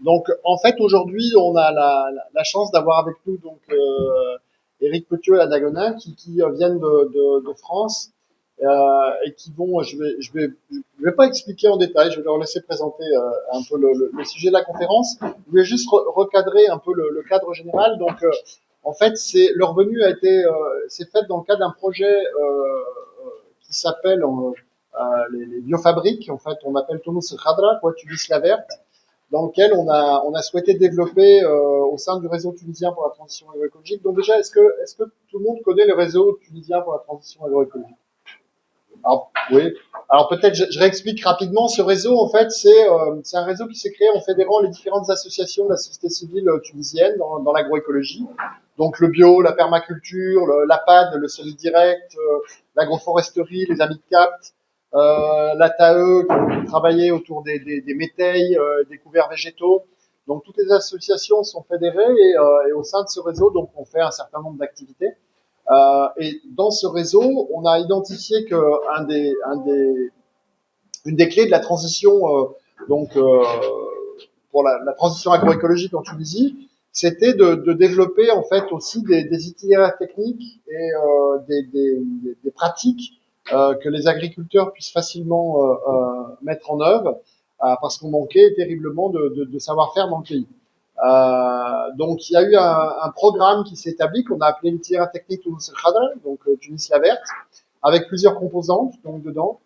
Donc, en fait, aujourd'hui, on a la chance d'avoir avec nous donc Éric Petiot et Anna Gonin qui viennent de France et qui vont. Je vais pas expliquer en détail. Je vais leur laisser présenter un peu le sujet de la conférence. Je vais juste recadrer un peu le cadre général. Donc, en fait, leur venue a été s'est faite dans le cadre d'un projet qui s'appelle les biofabriques. En fait, on appelle Tunus Khadra, quoi, Tunis la verte, dans lequel on a souhaité développer au sein du réseau tunisien pour la transition agroécologique. Donc déjà, est-ce que tout le monde connaît le réseau tunisien pour la transition agroécologique? Alors, oui. Alors peut-être je réexplique rapidement. Ce réseau, en fait, c'est un réseau qui s'est créé en fédérant les différentes associations de la société civile tunisienne dans l'agroécologie. Donc le bio, la permaculture, la PAD, le sol direct, l'agroforesterie, les amis de CAPT, la TAE qui travaillait autour des métailles, des couverts végétaux. Donc toutes les associations sont fédérées et au sein de ce réseau, donc on fait un certain nombre d'activités. Et dans ce réseau, on a identifié que une des clés de la transition, pour la transition agroécologique en Tunisie, c'était de développer en fait aussi des itinéraires techniques et des pratiques que les agriculteurs puissent facilement mettre en œuvre, parce qu'on manquait terriblement de savoir-faire dans le pays. Donc il y a eu un programme qui s'est établi qu'on a appelé l'itinéraire technique Tunis El Khadra, donc Tunis la verte, avec plusieurs composantes donc dedans.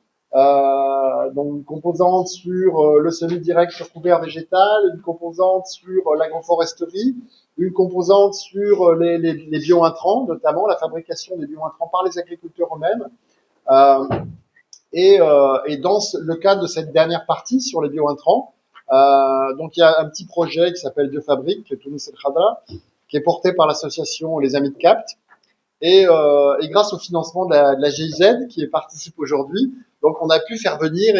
Donc une composante sur le semi-direct sur couvert végétal, une composante sur l'agroforesterie, une composante sur les bio-intrants, notamment la fabrication des bio-intrants par les agriculteurs eux-mêmes. Et dans le cadre de cette dernière partie sur les bio-intrants, donc il y a un petit projet qui s'appelle Biofabrique, Tunis El Khadra, qui est porté par l'association Les Amis de CAPT, et grâce au financement de la GIZ qui participe aujourd'hui, donc on a pu faire venir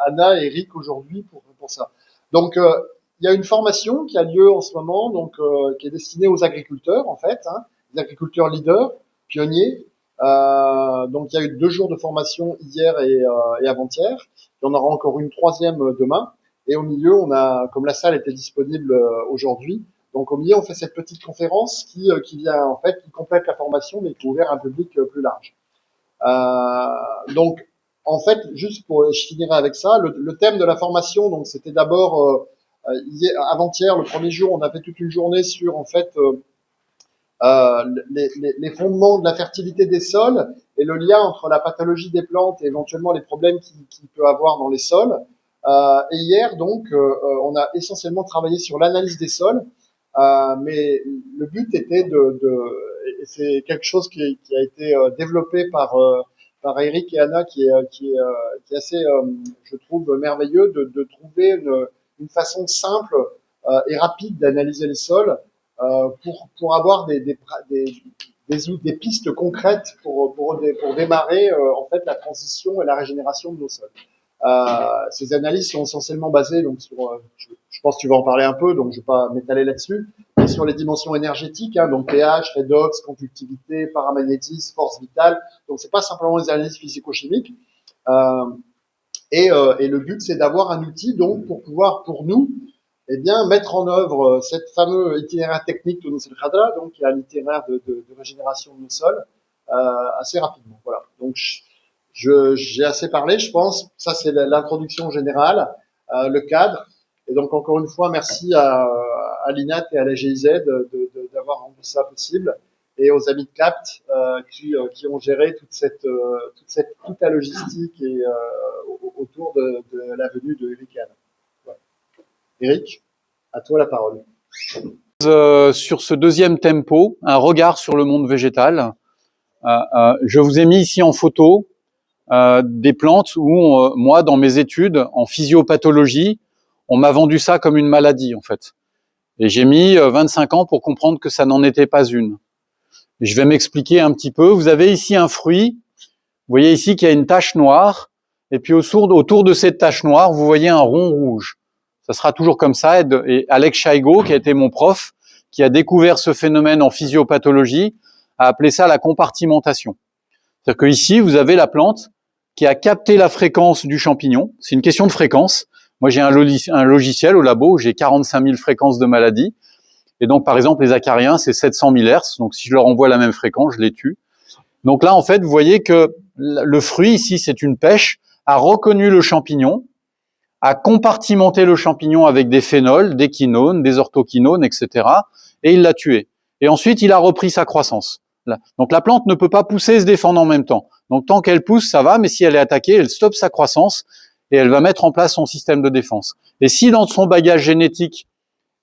Anna et Eric aujourd'hui pour ça. Donc il y a une formation qui a lieu en ce moment, donc qui est destinée aux agriculteurs en fait, les agriculteurs leaders, pionniers. Donc il y a eu 2 jours de formation hier et avant-hier. Il y en aura encore une 3e demain. Et au milieu, on a, comme la salle était disponible aujourd'hui, donc au milieu, on fait cette petite conférence qui vient en fait, qui complète la formation, mais qui est ouverte à un public plus large. Donc en fait, juste je finirai avec ça. Le thème de la formation, donc c'était d'abord avant-hier, le premier jour, on a fait toute une journée sur en fait les fondements de la fertilité des sols et le lien entre la pathologie des plantes et éventuellement les problèmes qu'il peut avoir dans les sols. Et hier, donc, on a essentiellement travaillé sur l'analyse des sols, mais le but était et c'est quelque chose qui a été développé par Eric et Anna, qui est assez, je trouve, merveilleux de trouver une façon simple et rapide d'analyser les sols pour avoir des pistes concrètes pour démarrer en fait la transition et la régénération de nos sols. Ces analyses sont essentiellement basées donc sur, je pense que tu vas en parler un peu, donc je vais pas m'étaler là-dessus, mais sur les dimensions énergétiques, donc pH, redox, conductivité, paramagnétisme, force vitale. Donc c'est pas simplement des analyses physico-chimiques. Et le but c'est d'avoir un outil donc pour pouvoir pour nous mettre en œuvre cette fameux itinéraire technique de Tunis El Khadra, donc qui est un itinéraire de régénération de nos sols assez rapidement. Voilà. Donc j'ai assez parlé, je pense. Ça, c'est l'introduction générale, le cadre. Et donc, encore une fois, merci à l'INAT et à la GIZ d'avoir rendu ça possible, et aux amis de CAPT qui ont géré toute la logistique et autour de la venue de Eric et Anna. Voilà. Eric, à toi la parole. Sur ce deuxième tempo, un regard sur le monde végétal. Je vous ai mis ici en photo des plantes où moi, dans mes études en physiopathologie, on m'a vendu ça comme une maladie en fait. Et j'ai mis 25 ans pour comprendre que ça n'en était pas une. Et je vais m'expliquer un petit peu. Vous avez ici un fruit. Vous voyez ici qu'il y a une tache noire. Et puis autour de cette tache noire, vous voyez un rond rouge. Ça sera toujours comme ça. Et Alex Chaigo, qui a été mon prof, qui a découvert ce phénomène en physiopathologie, a appelé ça la compartimentation. C'est-à-dire que ici, vous avez la plante qui a capté la fréquence du champignon. C'est une question de fréquence. Vous Moi, j'ai un logiciel au labo, j'ai 45 000 fréquences de maladies. Et donc, par exemple, les acariens, c'est 700 000 Hz. Donc, si je leur envoie la même fréquence, je les tue. Donc là, en fait, vous voyez que le fruit, ici, c'est une pêche, a reconnu le champignon, a compartimenté le champignon avec des phénols, des quinones, des orthoquinones, etc. Et il l'a tué. Et ensuite, il a repris sa croissance. Donc la plante ne peut pas pousser et se défendre en même temps. Donc tant qu'elle pousse, ça va, mais si elle est attaquée, elle stoppe sa croissance et elle va mettre en place son système de défense. Et si dans son bagage génétique,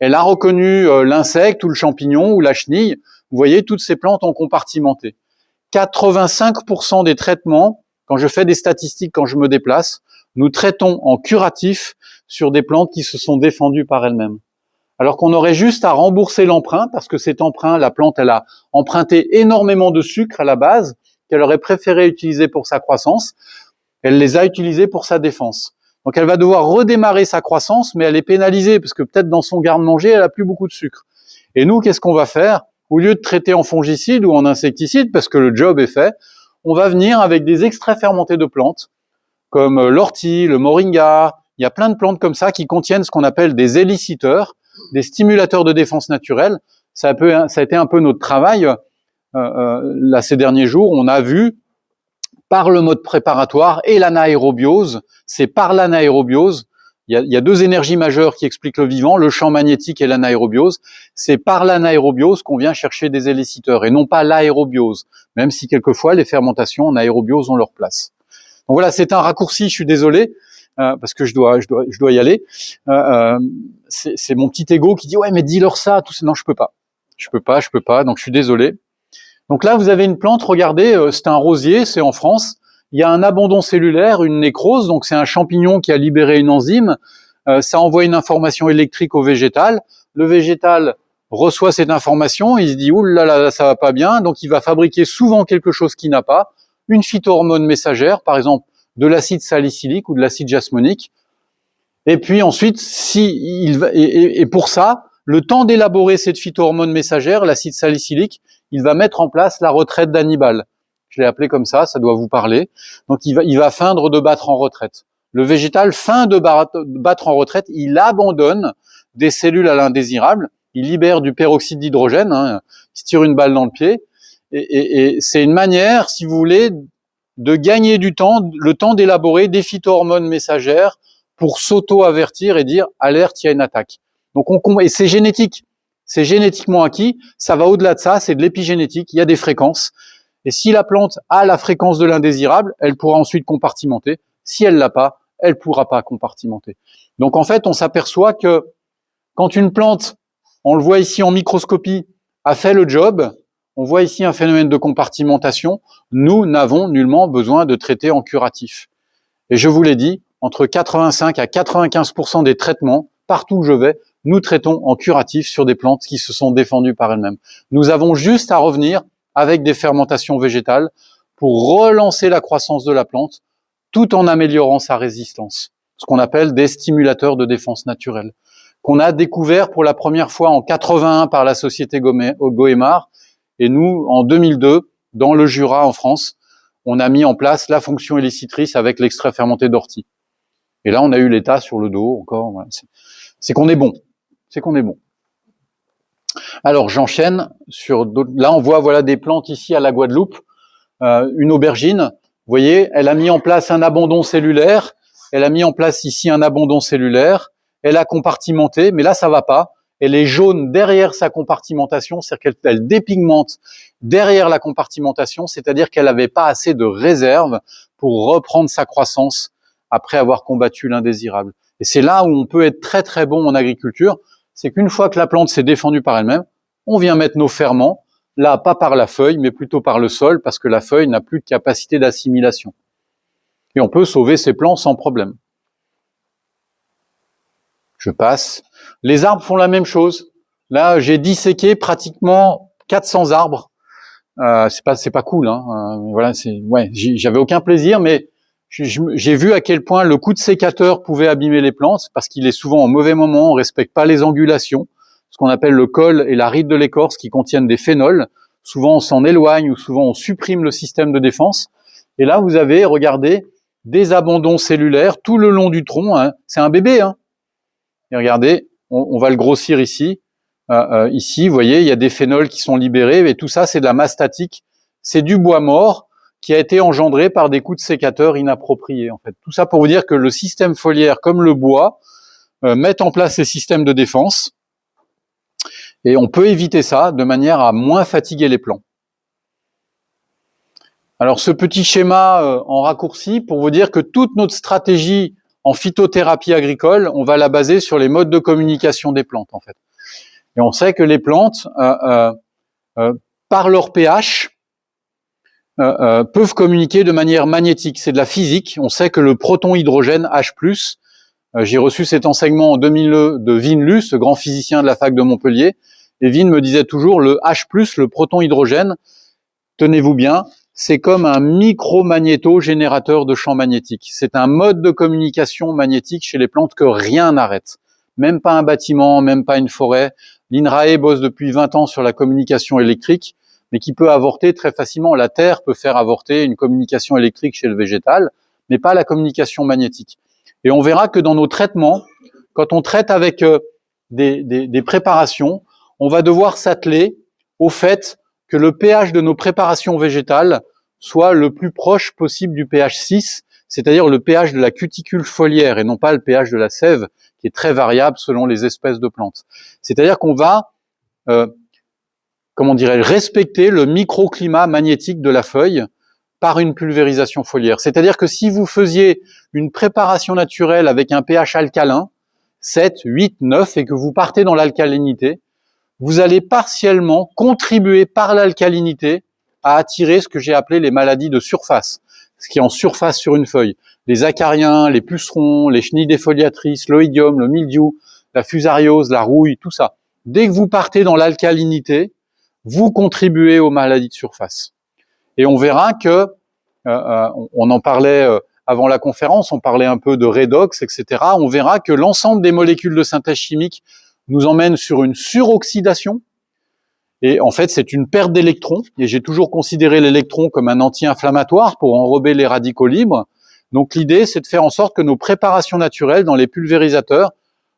elle a reconnu l'insecte ou le champignon ou la chenille, vous voyez, toutes ces plantes ont compartimenté. 85% des traitements, quand je fais des statistiques, quand je me déplace, nous traitons en curatif sur des plantes qui se sont défendues par elles-mêmes. Alors qu'on aurait juste à rembourser l'emprunt, parce que cet emprunt, la plante, elle a emprunté énormément de sucre à la base, qu'elle aurait préféré utiliser pour sa croissance. Elle les a utilisés pour sa défense. Donc elle va devoir redémarrer sa croissance, mais elle est pénalisée, parce que peut-être dans son garde-manger, elle a plus beaucoup de sucre. Et nous, qu'est-ce qu'on va faire? Au lieu de traiter en fongicide ou en insecticide, parce que le job est fait, on va venir avec des extraits fermentés de plantes, comme l'ortie, le moringa. Il y a plein de plantes comme ça qui contiennent ce qu'on appelle des éliciteurs, des stimulateurs de défense naturelle. Ça a été un peu notre travail là ces derniers jours. On a vu par le mode préparatoire et l'anaérobiose. C'est par l'anaérobiose. Il y a deux énergies majeures qui expliquent le vivant, le champ magnétique et l'anaérobiose. C'est par l'anaérobiose qu'on vient chercher des éliciteurs et non pas l'aérobiose, même si quelquefois les fermentations en aérobiose ont leur place. Donc voilà, c'est un raccourci, je suis désolé, parce que je dois y aller. C'est mon petit ego qui dit ouais mais dis-leur ça, tout ça. Non, je peux pas, donc je suis désolé. Donc là vous avez une plante, regardez, c'est un rosier, c'est en France. Il y a un abandon cellulaire, une nécrose, donc c'est un champignon qui a libéré une enzyme. Ça envoie une information électrique au végétal. Le végétal reçoit cette information, il se dit ouh là là, ça va pas bien, donc il va fabriquer souvent quelque chose qu'il n'a pas, une phytohormone messagère, par exemple de l'acide salicylique ou de l'acide jasmonique. Et puis ensuite, et pour ça, le temps d'élaborer cette phytohormone messagère, l'acide salicylique, il va mettre en place la retraite d'Hannibal. Je l'ai appelé comme ça doit vous parler. Donc il va feindre de battre en retraite. Le végétal feint de battre en retraite, il abandonne des cellules à l'indésirable, il libère du peroxyde d'hydrogène, il se tire une balle dans le pied, et c'est une manière, si vous voulez, de gagner du temps, le temps d'élaborer des phytohormones messagères pour s'auto-avertir et dire alerte, il y a une attaque. Donc et c'est génétique, c'est génétiquement acquis, ça va au-delà de ça, c'est de l'épigénétique, il y a des fréquences. Et si la plante a la fréquence de l'indésirable, elle pourra ensuite compartimenter. Si elle l'a pas, elle pourra pas compartimenter. Donc en fait, on s'aperçoit que quand une plante, on le voit ici en microscopie, a fait le job, on voit ici un phénomène de compartimentation, nous n'avons nullement besoin de traiter en curatif. Et je vous l'ai dit, entre 85 à 95% des traitements, partout où je vais, nous traitons en curatif sur des plantes qui se sont défendues par elles-mêmes. Nous avons juste à revenir avec des fermentations végétales pour relancer la croissance de la plante tout en améliorant sa résistance. Ce qu'on appelle des stimulateurs de défense naturelle, qu'on a découvert pour la première fois en 81 par la société Goemar, et nous, en 2002, dans le Jura, en France, on a mis en place la fonction élicitrice avec l'extrait fermenté d'ortie. Et là, on a eu l'état sur le dos, encore. Voilà. C'est qu'on est bon. C'est qu'on est bon. Alors, j'enchaîne sur d'autres. Là, on voit voilà des plantes ici à la Guadeloupe. Une aubergine. Vous voyez, elle a mis en place un abandon cellulaire. Elle a mis en place ici un abandon cellulaire. Elle a compartimenté, mais là, ça va pas. Elle est jaune derrière sa compartimentation, c'est-à-dire qu'elle dépigmente derrière la compartimentation, c'est-à-dire qu'elle n'avait pas assez de réserve pour reprendre sa croissance après avoir combattu l'indésirable. Et c'est là où on peut être très très bon en agriculture, c'est qu'une fois que la plante s'est défendue par elle-même, on vient mettre nos ferments, là pas par la feuille, mais plutôt par le sol, parce que la feuille n'a plus de capacité d'assimilation. Et on peut sauver ces plants sans problème. Je passe. Les arbres font la même chose. Là, j'ai disséqué pratiquement 400 arbres. C'est pas cool, hein. Voilà, j'avais aucun plaisir, mais j'ai vu à quel point le coup de sécateur pouvait abîmer les plantes, parce qu'il est souvent au mauvais moment, on respecte pas les angulations, ce qu'on appelle le col et la ride de l'écorce qui contiennent des phénols. Souvent, on s'en éloigne ou souvent on supprime le système de défense. Et là, vous avez, regardez, des abandons cellulaires tout le long du tronc. Hein. C'est un bébé, hein. Et regardez, on va le grossir ici. Ici, vous voyez, il y a des phénols qui sont libérés, et tout ça, c'est de la masse statique. C'est du bois mort qui a été engendré par des coups de sécateur inappropriés, en fait. Tout ça pour vous dire que le système foliaire, comme le bois, met en place ces systèmes de défense, et on peut éviter ça de manière à moins fatiguer les plants. Alors, ce petit schéma en raccourci pour vous dire que toute notre stratégie en phytothérapie agricole, on va la baser sur les modes de communication des plantes, en fait. Et on sait que les plantes, par leur pH, peuvent communiquer de manière magnétique. C'est de la physique. On sait que le proton hydrogène H+, j'ai reçu cet enseignement en 2002 de Vin Lu, ce grand physicien de la fac de Montpellier, et Vin me disait toujours le H+, le proton hydrogène, tenez-vous bien, c'est comme un micro-magnéto-générateur de champs magnétiques. C'est un mode de communication magnétique chez les plantes que rien n'arrête. Même pas un bâtiment, même pas une forêt. L'INRAE bosse depuis 20 ans sur la communication électrique, mais qui peut avorter très facilement. La Terre peut faire avorter une communication électrique chez le végétal, mais pas la communication magnétique. Et on verra que dans nos traitements, quand on traite avec des préparations, on va devoir s'atteler au fait que le pH de nos préparations végétales soit le plus proche possible du pH 6, c'est-à-dire le pH de la cuticule foliaire et non pas le pH de la sève, qui est très variable selon les espèces de plantes. C'est-à-dire qu'on va, respecter le microclimat magnétique de la feuille par une pulvérisation foliaire. C'est-à-dire que si vous faisiez une préparation naturelle avec un pH alcalin, 7, 8, 9, et que vous partez dans l'alcalinité, vous allez partiellement contribuer par l'alcalinité à attirer ce que j'ai appelé les maladies de surface, ce qui est en surface sur une feuille. Les acariens, les pucerons, les chenilles défoliatrices, l'oïdium, le mildiou, la fusariose, la rouille, tout ça. Dès que vous partez dans l'alcalinité, vous contribuez aux maladies de surface. Et on verra que, on en parlait avant la conférence, on parlait un peu de redox, etc. On verra que l'ensemble des molécules de synthèse chimique nous emmène sur une suroxydation. Et en fait, c'est une perte d'électrons. Et j'ai toujours considéré l'électron comme un anti-inflammatoire pour enrober les radicaux libres. Donc l'idée, c'est de faire en sorte que nos préparations naturelles dans les pulvérisateurs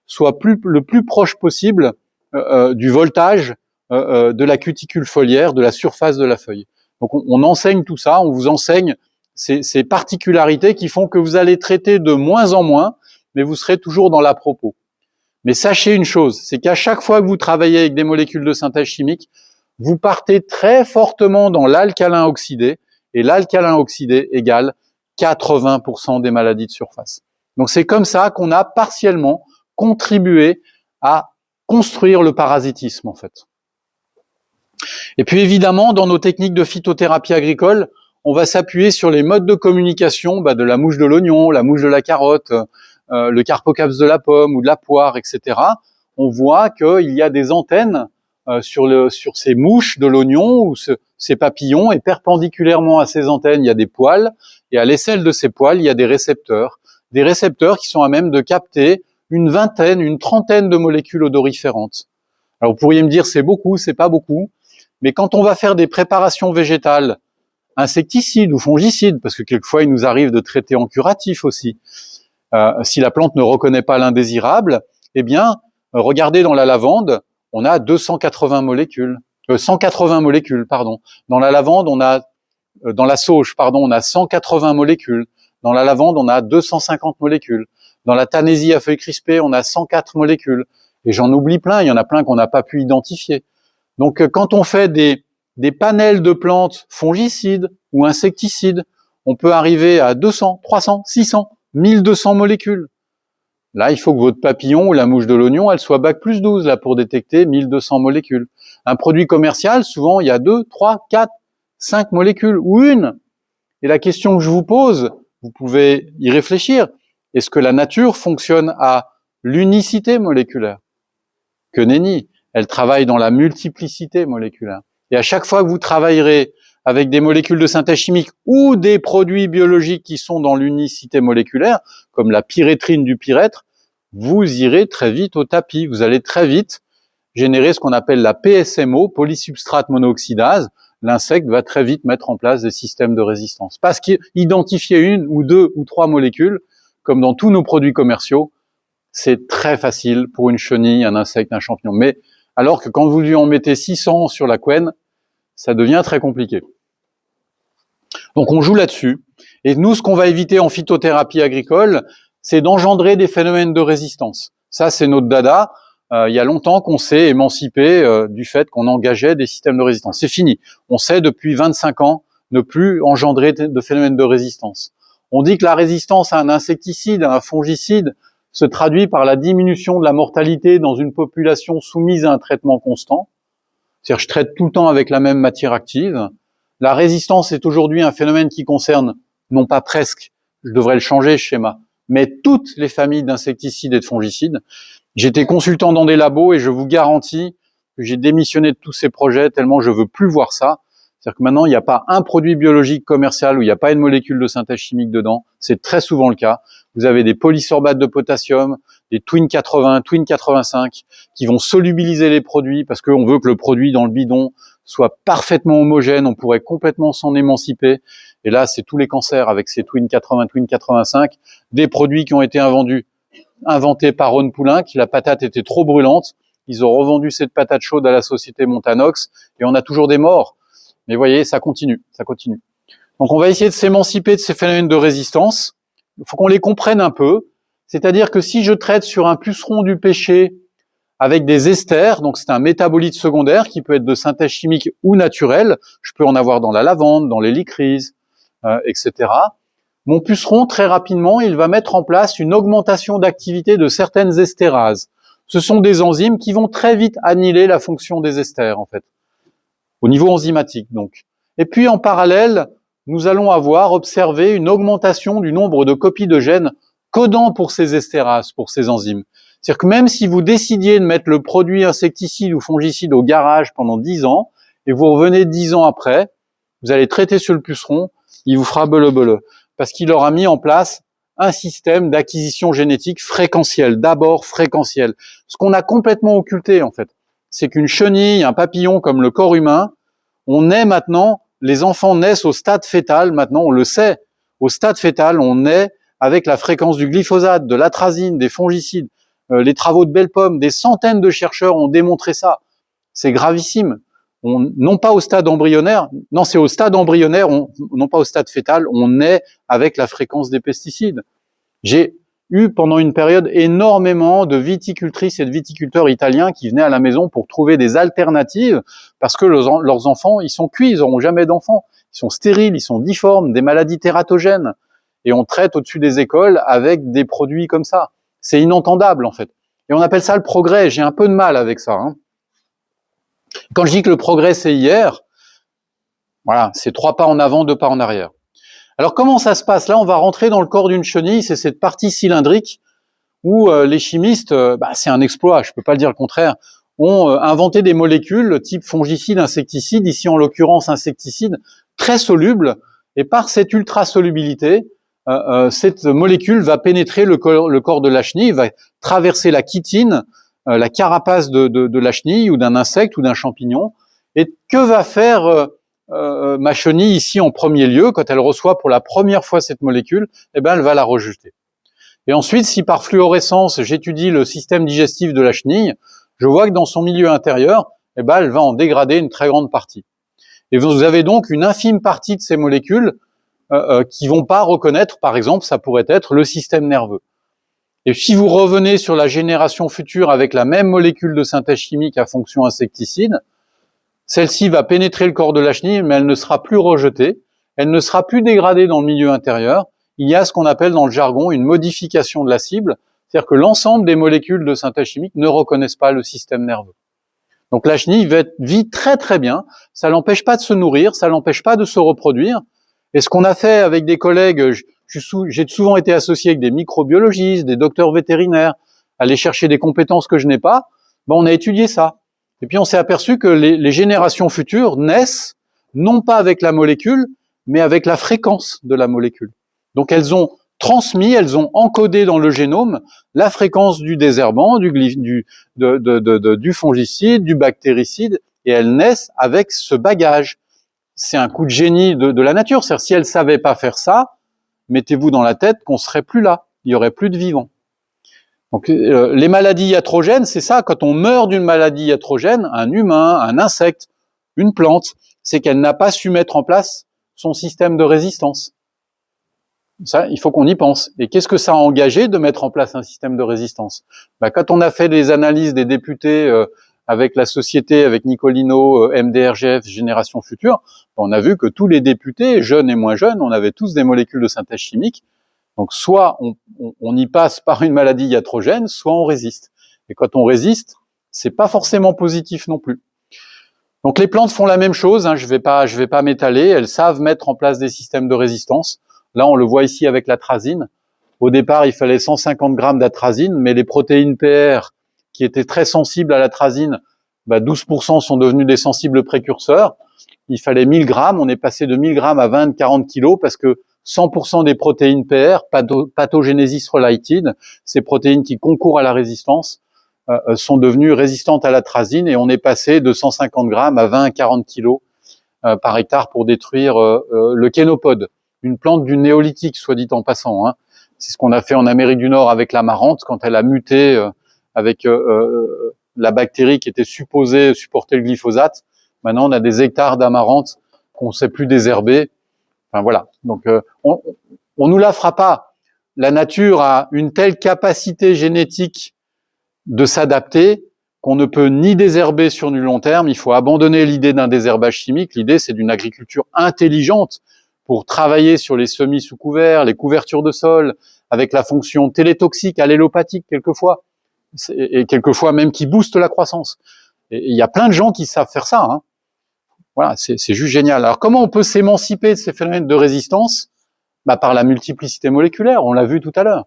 soient le plus proche possible du voltage de la cuticule foliaire, de la surface de la feuille. Donc on enseigne tout ça, on vous enseigne ces particularités qui font que vous allez traiter de moins en moins, mais vous serez toujours dans l'à propos. Mais sachez une chose, c'est qu'à chaque fois que vous travaillez avec des molécules de synthèse chimique, vous partez très fortement dans l'alcalin oxydé, et l'alcalin oxydé égale 80% des maladies de surface. Donc c'est comme ça qu'on a partiellement contribué à construire le parasitisme, en fait. Et puis évidemment, dans nos techniques de phytothérapie agricole, on va s'appuyer sur les modes de communication de la mouche de l'oignon, la mouche de la carotte, le carpocaps de la pomme ou de la poire, etc. On voit qu'il y a des antennes sur ces mouches de l'oignon ou ces papillons, et perpendiculairement à ces antennes, il y a des poils, et à l'aisselle de ces poils, il y a des récepteurs qui sont à même de capter une vingtaine, une trentaine de molécules odoriférantes. Alors vous pourriez me dire c'est beaucoup, c'est pas beaucoup, mais quand on va faire des préparations végétales, insecticides ou fongicides, parce que quelquefois il nous arrive de traiter en curatif aussi, si la plante ne reconnaît pas l'indésirable, eh bien, regardez dans la lavande, on a 280 molécules, 180 molécules, pardon. Dans la lavande, dans la sauge, on a 180 molécules. Dans la lavande, on a 250 molécules. Dans la tanésie à feuilles crispées, on a 104 molécules. Et j'en oublie plein, il y en a plein qu'on n'a pas pu identifier. Donc, quand on fait des panels de plantes fongicides ou insecticides, on peut arriver à 200, 300, 600, 1200 molécules. Là, il faut que votre papillon ou la mouche de l'oignon, elle soit bac plus 12 là pour détecter 1200 molécules. Un produit commercial, souvent, il y a 2, 3, 4, 5 molécules ou une. Et la question que je vous pose, vous pouvez y réfléchir. Est-ce que la nature fonctionne à l'unicité moléculaire? Que nenni. Elle travaille dans la multiplicité moléculaire. Et à chaque fois que vous travaillerez avec des molécules de synthèse chimique ou des produits biologiques qui sont dans l'unicité moléculaire, comme la pyrétrine du pyrètre, vous irez très vite au tapis. Vous allez très vite générer ce qu'on appelle la PSMO, polysubstrate monooxydase. L'insecte va très vite mettre en place des systèmes de résistance. Parce qu'identifier une ou deux ou trois molécules, comme dans tous nos produits commerciaux, c'est très facile pour une chenille, un insecte, un champignon. Mais alors que quand vous lui en mettez 600 sur la couenne, ça devient très compliqué. Donc on joue là-dessus. Et nous, ce qu'on va éviter en phytothérapie agricole, c'est d'engendrer des phénomènes de résistance. Ça, c'est notre dada. Il y a longtemps qu'on s'est émancipé du fait qu'on engageait des systèmes de résistance. C'est fini. On sait depuis 25 ans ne plus engendrer de phénomènes de résistance. On dit que la résistance à un insecticide, à un fongicide, se traduit par la diminution de la mortalité dans une population soumise à un traitement constant. C'est-à-dire, je traite tout le temps avec la même matière active. La résistance est aujourd'hui un phénomène qui concerne, non pas presque, je devrais le changer, ce schéma, mais toutes les familles d'insecticides et de fongicides. J'étais consultant dans des labos et je vous garantis que j'ai démissionné de tous ces projets tellement je veux plus voir ça. C'est-à-dire que maintenant, il n'y a pas un produit biologique commercial où il n'y a pas une molécule de synthèse chimique dedans. C'est très souvent le cas. Vous avez des polysorbates de potassium, des Twin 80, Twin 85, qui vont solubiliser les produits parce qu'on veut que le produit dans le bidon soit parfaitement homogène. On pourrait complètement s'en émanciper. Et là, c'est tous les cancers avec ces Twin 80, Twin 85, des produits qui ont été inventés par Ron Poulenc. La patate était trop brûlante. Ils ont revendu cette patate chaude à la société Montanox et on a toujours des morts. Mais vous voyez, ça continue, ça continue. Donc on va essayer de s'émanciper de ces phénomènes de résistance. Il faut qu'on les comprenne un peu. C'est-à-dire que si je traite sur un puceron du pêcher avec des esters, donc c'est un métabolite secondaire qui peut être de synthèse chimique ou naturelle, je peux en avoir dans la lavande, dans les licryses, etc. Mon puceron, très rapidement, il va mettre en place une augmentation d'activité de certaines estérases. Ce sont des enzymes qui vont très vite annihiler la fonction des esters, en fait, au niveau enzymatique, donc. Et puis, en parallèle, nous allons avoir observé une augmentation du nombre de copies de gènes codant pour ces estérases, pour ces enzymes. C'est-à-dire que même si vous décidiez de mettre le produit insecticide ou fongicide au garage pendant 10 ans, et vous revenez 10 ans après, vous allez traiter sur le puceron, il vous fera bele-bele. Parce qu'il aura mis en place un système d'acquisition génétique fréquentielle, d'abord fréquentielle. Ce qu'on a complètement occulté, en fait, c'est qu'une chenille, un papillon comme le corps humain, on naît maintenant, les enfants naissent au stade fœtal, maintenant on le sait, au stade fœtal, on naît avec la fréquence du glyphosate, de l'atrazine, des fongicides. Les travaux de Bellepomme, des centaines de chercheurs ont démontré ça. C'est gravissime. Non pas au stade embryonnaire, non, c'est au stade embryonnaire, non pas au stade fœtal, on est avec la fréquence des pesticides. J'ai eu pendant une période énormément de viticultrices et de viticulteurs italiens qui venaient à la maison pour trouver des alternatives parce que leurs enfants, ils sont cuits, ils n'auront jamais d'enfants. Ils sont stériles, ils sont difformes, des maladies tératogènes. Et on traite au-dessus des écoles avec des produits comme ça. C'est inentendable, en fait. Et on appelle ça le progrès. J'ai un peu de mal avec ça, hein. Quand je dis que le progrès, c'est hier, voilà, c'est 3 pas en avant, 2 pas en arrière. Alors, comment ça se passe? Là, on va rentrer dans le corps d'une chenille, c'est cette partie cylindrique où les chimistes, c'est un exploit, je peux pas le dire le contraire, ont inventé des molécules type fongicide, insecticide, ici en l'occurrence insecticide, très solubles, et par cette ultra-solubilité, cette molécule va pénétrer le corps de la chenille, va traverser la chitine, la carapace de la chenille ou d'un insecte ou d'un champignon. Et que va faire ma chenille ici en premier lieu quand elle reçoit pour la première fois cette molécule? Eh ben, elle va la rejeter. Et ensuite, si par fluorescence j'étudie le système digestif de la chenille, je vois que dans son milieu intérieur, eh ben, elle va en dégrader une très grande partie. Et vous avez donc une infime partie de ces molécules qui vont pas reconnaître, par exemple, ça pourrait être le système nerveux. Et si vous revenez sur la génération future avec la même molécule de synthèse chimique à fonction insecticide, celle-ci va pénétrer le corps de la chenille, mais elle ne sera plus rejetée, elle ne sera plus dégradée dans le milieu intérieur. Il y a ce qu'on appelle dans le jargon une modification de la cible, c'est-à-dire que l'ensemble des molécules de synthèse chimique ne reconnaissent pas le système nerveux. Donc la chenille vit très très bien, ça l'empêche pas de se nourrir, ça l'empêche pas de se reproduire. Et ce qu'on a fait avec des collègues, j'ai souvent été associé avec des microbiologistes, des docteurs vétérinaires, aller chercher des compétences que je n'ai pas, on a étudié ça. Et puis on s'est aperçu que les générations futures naissent non pas avec la molécule, mais avec la fréquence de la molécule. Donc elles ont transmis, elles ont encodé dans le génome la fréquence du désherbant, du fongicide, du bactéricide, et elles naissent avec ce bagage. C'est un coup de génie de la nature. C'est-à-dire, si elle savait pas faire ça, mettez-vous dans la tête qu'on serait plus là. Il y aurait plus de vivants. Donc les maladies iatrogènes, c'est ça, quand on meurt d'une maladie iatrogène, un humain, un insecte, une plante, c'est qu'elle n'a pas su mettre en place son système de résistance. Ça, il faut qu'on y pense. Et qu'est-ce que ça a engagé de mettre en place un système de résistance? Quand on a fait les analyses des députés avec la société, avec Nicolino, MDRGF, Génération Future, on a vu que tous les députés, jeunes et moins jeunes, on avait tous des molécules de synthèse chimique. Donc soit on y passe par une maladie iatrogène, soit on résiste. Et quand on résiste, c'est pas forcément positif non plus. Donc les plantes font la même chose, hein, je vais pas m'étaler, elles savent mettre en place des systèmes de résistance. Là, on le voit ici avec l'atrazine. Au départ, il fallait 150 grammes d'atrazine, mais les protéines PR qui étaient très sensibles à l'atrazine, 12% sont devenus des sensibles précurseurs. Il fallait 1000 grammes, on est passé de 1000 grammes à 20-40 kilos parce que 100% des protéines PR, pathogenesis related, ces protéines qui concourent à la résistance, sont devenues résistantes à l'atrazine et on est passé de 150 grammes à 20 à 40 kilos par hectare pour détruire le kénopode, une plante du néolithique, soit dit en passant. Hein. C'est ce qu'on a fait en Amérique du Nord avec l'amarante quand elle a muté avec la bactérie qui était supposée supporter le glyphosate. Maintenant, on a des hectares d'amarante qu'on ne sait plus désherber. Enfin voilà. Donc, on nous la fera pas. La nature a une telle capacité génétique de s'adapter qu'on ne peut ni désherber sur du long terme. Il faut abandonner l'idée d'un désherbage chimique. L'idée, c'est d'une agriculture intelligente pour travailler sur les semis sous couvert, les couvertures de sol, avec la fonction télétoxique, allélopathique quelquefois, et quelquefois même qui booste la croissance. Et il y a plein de gens qui savent faire ça. Hein. Voilà, c'est juste génial. Alors comment on peut s'émanciper de ces phénomènes de résistance? Par la multiplicité moléculaire, on l'a vu tout à l'heure.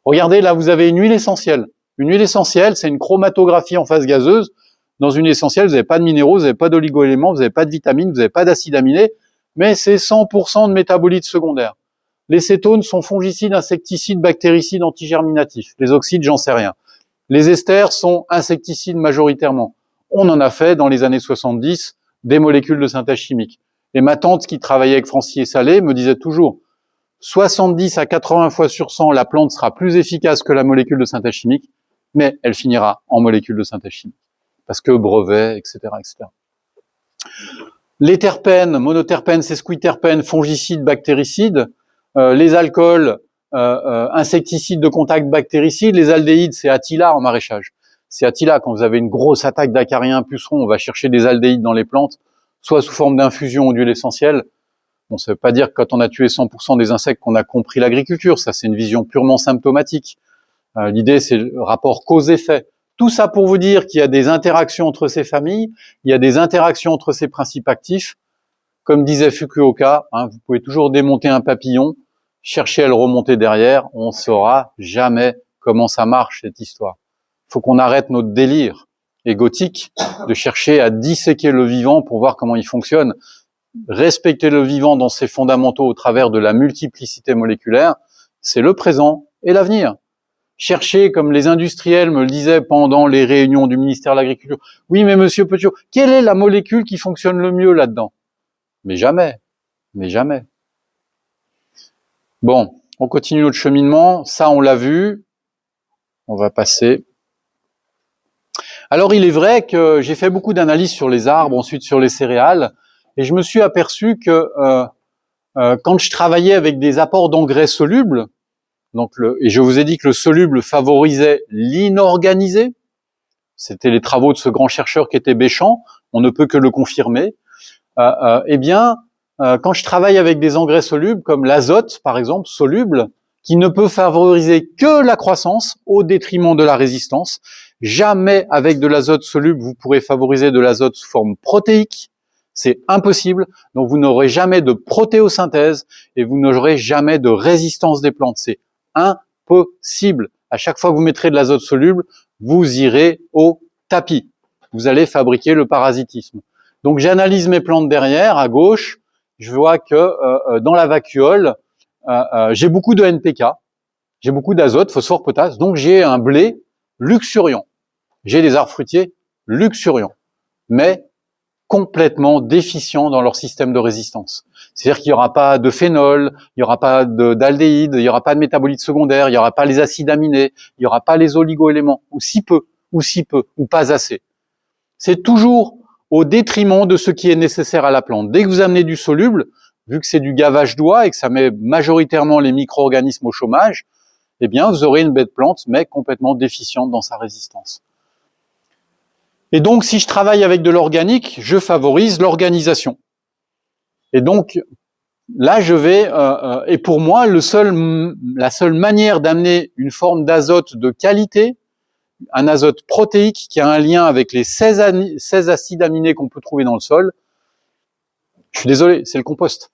Regardez, là vous avez une huile essentielle. Une huile essentielle, c'est une chromatographie en phase gazeuse. Dans une essentielle, vous n'avez pas de minéraux, vous n'avez pas d'oligo-éléments, vous n'avez pas de vitamines, vous n'avez pas d'acides aminés, mais c'est 100% de métabolites secondaires. Les cétones sont fongicides, insecticides, bactéricides, antigerminatifs. Les oxydes, j'en sais rien. Les esters sont insecticides majoritairement. On en a fait dans les années 70 des molécules de synthèse chimique. Et ma tante qui travaillait avec Francier Salé me disait toujours 70 à 80 fois sur 100, la plante sera plus efficace que la molécule de synthèse chimique, mais elle finira en molécule de synthèse chimique. Parce que brevet, etc., etc. Les terpènes, monoterpènes, sesquiterpènes, fongicides, bactéricides, les alcools, insecticides de contact, bactéricides, les aldéhydes, c'est Attila en maraîchage. C'est Attila, quand vous avez une grosse attaque d'acariens pucerons, on va chercher des aldéhydes dans les plantes, soit sous forme d'infusion ou d'huile essentielle. Bon, ça veut pas dire que quand on a tué 100% des insectes qu'on a compris l'agriculture, ça c'est une vision purement symptomatique. L'idée c'est le rapport cause-effet. Tout ça pour vous dire qu'il y a des interactions entre ces familles, il y a des interactions entre ces principes actifs. Comme disait Fukuoka, hein, vous pouvez toujours démonter un papillon, chercher à le remonter derrière, on ne saura jamais comment ça marche cette histoire. Il faut qu'on arrête notre délire égotique de chercher à disséquer le vivant pour voir comment il fonctionne. Respecter le vivant dans ses fondamentaux au travers de la multiplicité moléculaire, c'est le présent et l'avenir. Chercher, comme les industriels me le disaient pendant les réunions du ministère de l'Agriculture, oui mais monsieur Petiot, quelle est la molécule qui fonctionne le mieux là-dedans? Mais jamais, mais jamais. Bon, on continue notre cheminement, ça on l'a vu, on va passer. Alors il est vrai que j'ai fait beaucoup d'analyses sur les arbres, ensuite sur les céréales, et je me suis aperçu que quand je travaillais avec des apports d'engrais solubles, donc et je vous ai dit que le soluble favorisait l'inorganisé, c'était les travaux de ce grand chercheur qui était Béchamp, on ne peut que le confirmer, eh bien, quand je travaille avec des engrais solubles, comme l'azote par exemple, soluble, qui ne peut favoriser que la croissance au détriment de la résistance, jamais avec de l'azote soluble vous pourrez favoriser de l'azote sous forme protéique, c'est impossible, donc vous n'aurez jamais de protéosynthèse et vous n'aurez jamais de résistance des plantes, c'est impossible. À chaque fois que vous mettrez de l'azote soluble, vous irez au tapis, vous allez fabriquer le parasitisme. Donc j'analyse mes plantes derrière, à gauche, je vois que dans la vacuole, j'ai beaucoup de NPK, j'ai beaucoup d'azote, phosphore, potasse, donc j'ai un blé luxuriant. J'ai des arbres fruitiers luxuriants, mais complètement déficients dans leur système de résistance. C'est-à-dire qu'il n'y aura pas de phénol, il n'y aura pas d'aldéhyde, il n'y aura pas de métabolites secondaires, il n'y aura pas les acides aminés, il n'y aura pas les oligo-éléments, ou si peu, ou pas assez. C'est toujours au détriment de ce qui est nécessaire à la plante. Dès que vous amenez du soluble, vu que c'est du gavage d'oie et que ça met majoritairement les micro-organismes au chômage, eh bien, vous aurez une bête plante, mais complètement déficiente dans sa résistance. Et donc, si je travaille avec de l'organique, je favorise l'organisation. Et donc, là, je vais, et pour moi, la seule manière d'amener une forme d'azote de qualité, un azote protéique qui a un lien avec les 16 acides aminés qu'on peut trouver dans le sol, je suis désolé, c'est le compost.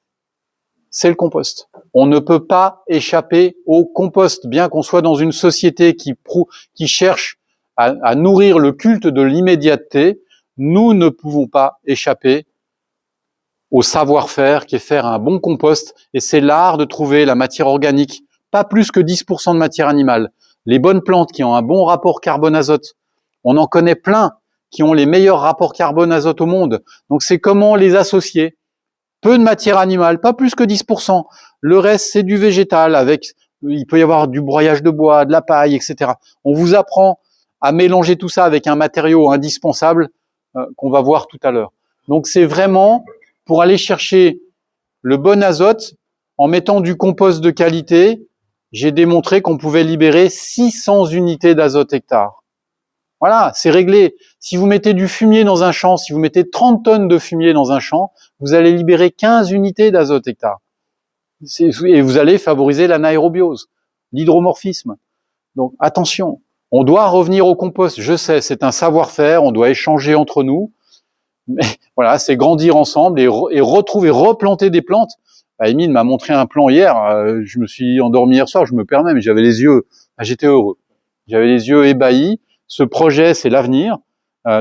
C'est le compost. On ne peut pas échapper au compost, bien qu'on soit dans une société qui cherche à nourrir le culte de l'immédiateté. Nous ne pouvons pas échapper au savoir-faire qui est faire un bon compost, et c'est l'art de trouver la matière organique, pas plus que 10% de matière animale. Les bonnes plantes qui ont un bon rapport carbone-azote, on en connaît plein qui ont les meilleurs rapports carbone-azote au monde. Donc c'est comment les associer. Peu de matière animale, pas plus que 10%. Le reste, c'est du végétal il peut y avoir du broyage de bois, de la paille, etc. On vous apprend à mélanger tout ça avec un matériau indispensable qu'on va voir tout à l'heure. Donc c'est vraiment pour aller chercher le bon azote en mettant du compost de qualité. J'ai démontré qu'on pouvait libérer 600 unités d'azote hectare. Voilà, c'est réglé. Si vous mettez du fumier dans un champ, si vous mettez 30 tonnes de fumier dans un champ, vous allez libérer 15 unités d'azote hectare. Et vous allez favoriser l'anaérobiose, l'hydromorphisme. Donc attention, on doit revenir au compost. Je sais, c'est un savoir-faire, on doit échanger entre nous. Mais voilà, c'est grandir ensemble et retrouver, replanter des plantes. Émile m'a montré un plan hier, je me suis endormi hier soir, je me permets, mais j'avais les yeux, j'étais heureux. J'avais les yeux ébahis. Ce projet, c'est l'avenir.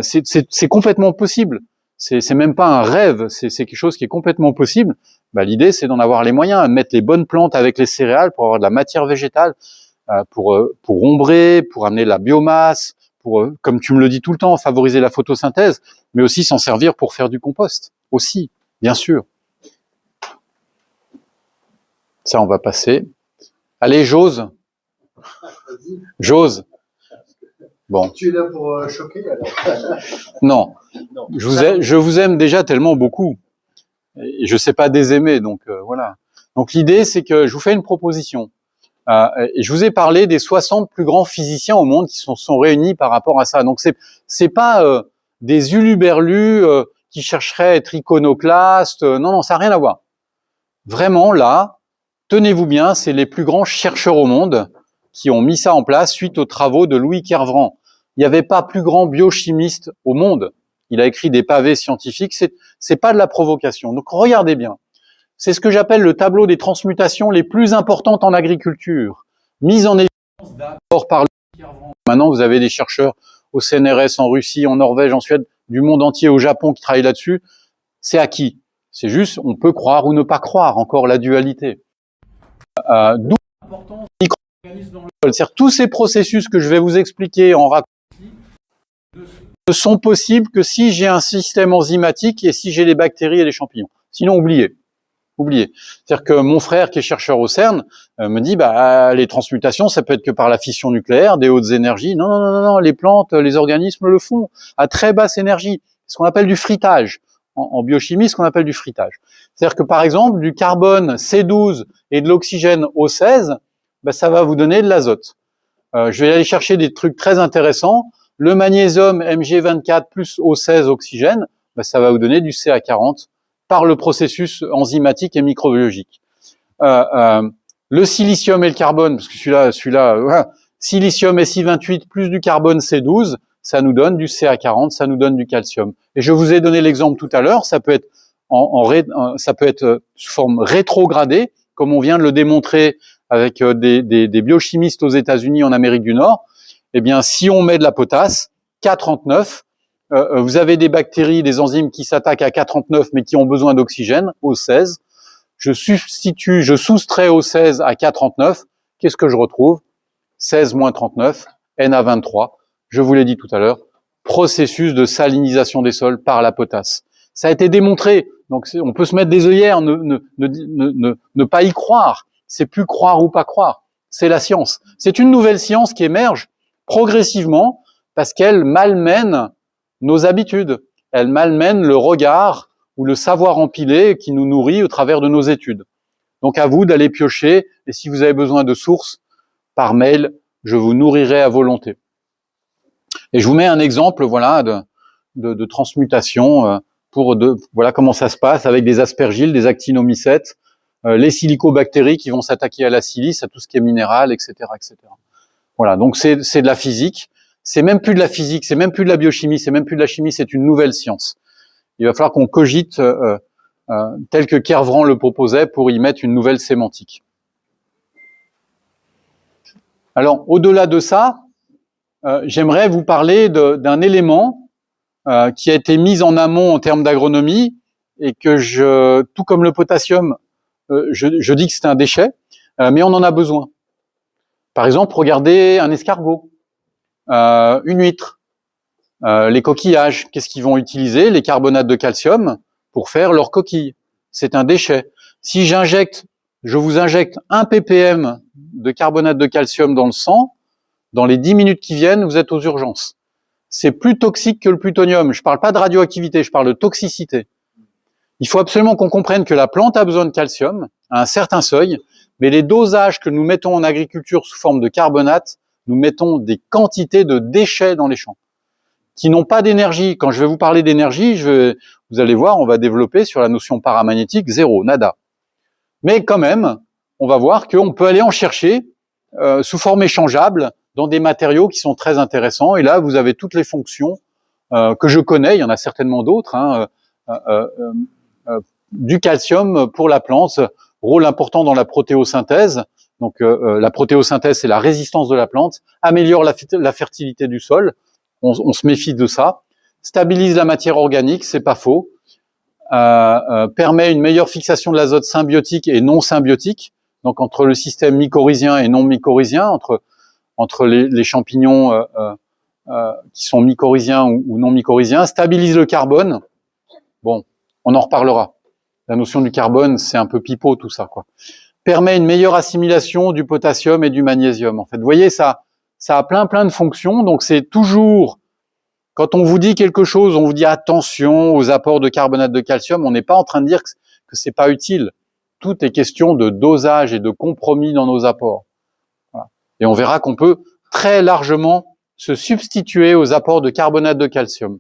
C'est complètement possible. C'est même pas un rêve, c'est quelque chose qui est complètement possible. L'idée, c'est d'en avoir les moyens, de mettre les bonnes plantes avec les céréales pour avoir de la matière végétale, pour ombrer, pour amener la biomasse, pour, comme tu me le dis tout le temps, favoriser la photosynthèse, mais aussi s'en servir pour faire du compost. Aussi, bien sûr. Ça, on va passer. Allez, j'ose. J'ose. Bon. Tu es là pour choquer alors. Non. Je vous aime déjà tellement beaucoup. Et je sais pas désaimer, donc voilà. Donc l'idée, c'est que je vous fais une proposition. Et je vous ai parlé des 60 plus grands physiciens au monde qui sont réunis par rapport à ça. Donc c'est pas des huluberlus qui chercheraient à être iconoclastes. Non, ça n'a rien à voir. Vraiment, là, tenez-vous bien, c'est les plus grands chercheurs au monde qui ont mis ça en place suite aux travaux de Louis Kervran. Il n'y avait pas plus grand biochimiste au monde. Il a écrit des pavés scientifiques. C'est pas de la provocation. Donc regardez bien. C'est ce que j'appelle le tableau des transmutations les plus importantes en agriculture, mise en évidence d'abord par Louis Kervran. Maintenant, vous avez des chercheurs au CNRS, en Russie, en Norvège, en Suède, du monde entier, au Japon, qui travaillent là-dessus. C'est acquis. C'est juste, on peut croire ou ne pas croire, encore la dualité. D'où l'importance des micro-organismes dans le sol. C'est-à-dire tous ces processus que je vais vous expliquer en raccourci ne sont possibles que si j'ai un système enzymatique et si j'ai les bactéries et les champignons. Sinon, oubliez. C'est-à-dire que mon frère, qui est chercheur au CERN, me dit, les transmutations, ça peut être que par la fission nucléaire, des hautes énergies. Non, les plantes, les organismes le font à très basse énergie. Ce qu'on appelle du frittage. En biochimie, ce qu'on appelle du frittage. C'est-à-dire que, par exemple, du carbone C12 et de l'oxygène O16, ça va vous donner de l'azote. Je vais aller chercher des trucs très intéressants. Le magnésium Mg24 plus O16 oxygène, ça va vous donner du Ca40 par le processus enzymatique et microbiologique. Le silicium et le carbone, parce que celui-là, silicium Si28 plus du carbone C12, ça nous donne du Ca40, ça nous donne du calcium. Et je vous ai donné l'exemple tout à l'heure, ça peut être ça peut être sous forme rétrogradée, comme on vient de le démontrer avec des biochimistes aux États-Unis, en Amérique du Nord. Eh bien, si on met de la potasse, K39, vous avez des bactéries, des enzymes qui s'attaquent à K39 mais qui ont besoin d'oxygène, O16. Je soustrais O16 à K39. Qu'est-ce que je retrouve? 16 moins 39, Na23. Je vous l'ai dit tout à l'heure, processus de salinisation des sols par la potasse. Ça a été démontré Donc on peut se mettre des œillères, ne pas y croire. C'est plus croire ou pas croire. C'est la science. C'est une nouvelle science qui émerge progressivement parce qu'elle malmène nos habitudes. Elle malmène le regard ou le savoir empilé qui nous nourrit au travers de nos études. Donc à vous d'aller piocher, et si vous avez besoin de sources, par mail, je vous nourrirai à volonté. Et je vous mets un exemple, voilà, de transmutation voilà comment ça se passe avec des aspergilles, des actinomycètes, les silicobactéries qui vont s'attaquer à la silice, à tout ce qui est minéral, etc., etc. Voilà, donc c'est de la physique. C'est même plus de la physique, c'est même plus de la biochimie, c'est même plus de la chimie, c'est une nouvelle science. Il va falloir qu'on cogite tel que Kervran le proposait pour y mettre une nouvelle sémantique. Alors, au-delà de ça, j'aimerais vous parler d'un élément qui a été mis en amont en termes d'agronomie et que tout comme le potassium, je dis que c'est un déchet, mais on en a besoin. Par exemple, regardez un escargot, une huître, les coquillages. Qu'est-ce qu'ils vont utiliser? Les carbonates de calcium pour faire leurs coquilles. C'est un déchet. Si je vous injecte 1 ppm de carbonate de calcium dans le sang, dans les 10 minutes qui viennent, vous êtes aux urgences. C'est plus toxique que le plutonium. Je parle pas de radioactivité, je parle de toxicité. Il faut absolument qu'on comprenne que la plante a besoin de calcium à un certain seuil, mais les dosages que nous mettons en agriculture sous forme de carbonate, nous mettons des quantités de déchets dans les champs qui n'ont pas d'énergie. Quand je vais vous parler d'énergie, vous allez voir, on va développer sur la notion paramagnétique, zéro, nada. Mais quand même, on va voir qu'on peut aller en chercher sous forme échangeable dans des matériaux qui sont très intéressants. Et là, vous avez toutes les fonctions que je connais, il y en a certainement d'autres, du calcium pour la plante, rôle important dans la protéosynthèse. Donc la protéosynthèse, c'est la résistance de la plante, améliore la fertilité du sol, on se méfie de ça, stabilise la matière organique, c'est pas faux, permet une meilleure fixation de l'azote symbiotique et non symbiotique, donc entre le système mycorhizien et non mycorhizien, entre les champignons qui sont mycorhiziens ou non mycorhiziens, stabilise le carbone. Bon, on en reparlera. La notion du carbone, c'est un peu pipeau tout ça, quoi. Permet une meilleure assimilation du potassium et du magnésium. En fait, vous voyez, ça a plein de fonctions. Donc c'est toujours, quand on vous dit quelque chose, on vous dit attention aux apports de carbonate de calcium. On n'est pas en train de dire que c'est pas utile. Tout est question de dosage et de compromis dans nos apports. Voilà. Et on verra qu'on peut très largement se substituer aux apports de carbonate de calcium.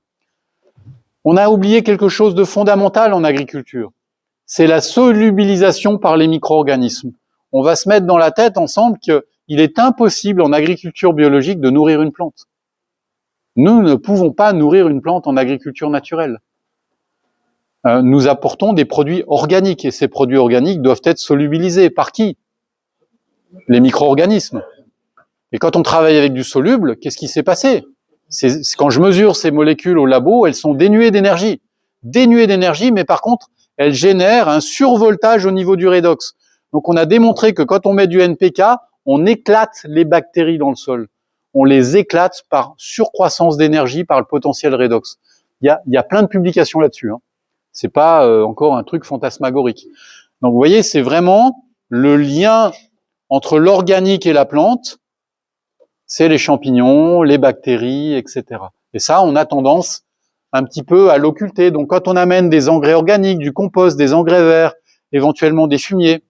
On a oublié quelque chose de fondamental en agriculture. C'est la solubilisation par les micro-organismes. On va se mettre dans la tête ensemble qu'il est impossible en agriculture biologique de nourrir une plante. Nous ne pouvons pas nourrir une plante en agriculture naturelle. Nous apportons des produits organiques et ces produits organiques doivent être solubilisés. Par qui? Les micro-organismes. Et quand on travaille avec du soluble, qu'est-ce qui s'est passé? Quand je mesure ces molécules au labo, elles sont dénuées d'énergie. Dénuées d'énergie, mais par contre, elles génèrent un survoltage au niveau du redox. Donc on a démontré que quand on met du NPK, on éclate les bactéries dans le sol. On les éclate par surcroissance d'énergie par le potentiel redox. Il y a plein de publications là-dessus. Hein. C'est pas encore un truc fantasmagorique. Donc vous voyez, c'est vraiment le lien entre l'organique et la plante, c'est les champignons, les bactéries, etc. Et ça, on a tendance un petit peu à l'occulter. Donc quand on amène des engrais organiques, du compost, des engrais verts, éventuellement des fumiers,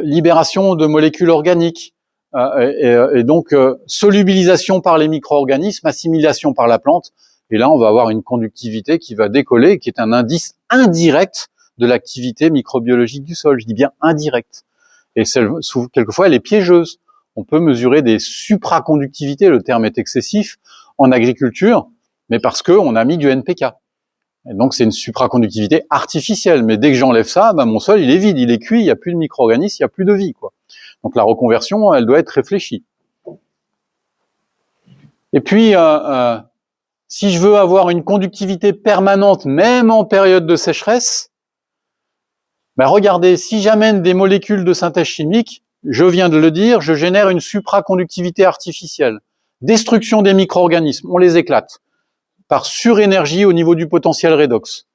libération de molécules organiques, et donc solubilisation par les micro-organismes, assimilation par la plante, et là on va avoir une conductivité qui va décoller, qui est un indice indirect de l'activité microbiologique du sol. Je dis bien indirect. Et quelquefois elle est piégeuse. On peut mesurer des supraconductivités, le terme est excessif, en agriculture, mais parce qu'on a mis du NPK. Et donc c'est une supraconductivité artificielle. Mais dès que j'enlève ça, mon sol il est vide, il est cuit, il n'y a plus de micro-organismes, il n'y a plus de vie, quoi. Donc la reconversion, elle doit être réfléchie. Et puis, si je veux avoir une conductivité permanente, même en période de sécheresse, regardez, si j'amène des molécules de synthèse chimique, je viens de le dire, je génère une supraconductivité artificielle. Destruction des micro-organismes, on les éclate par surénergie au niveau du potentiel redox.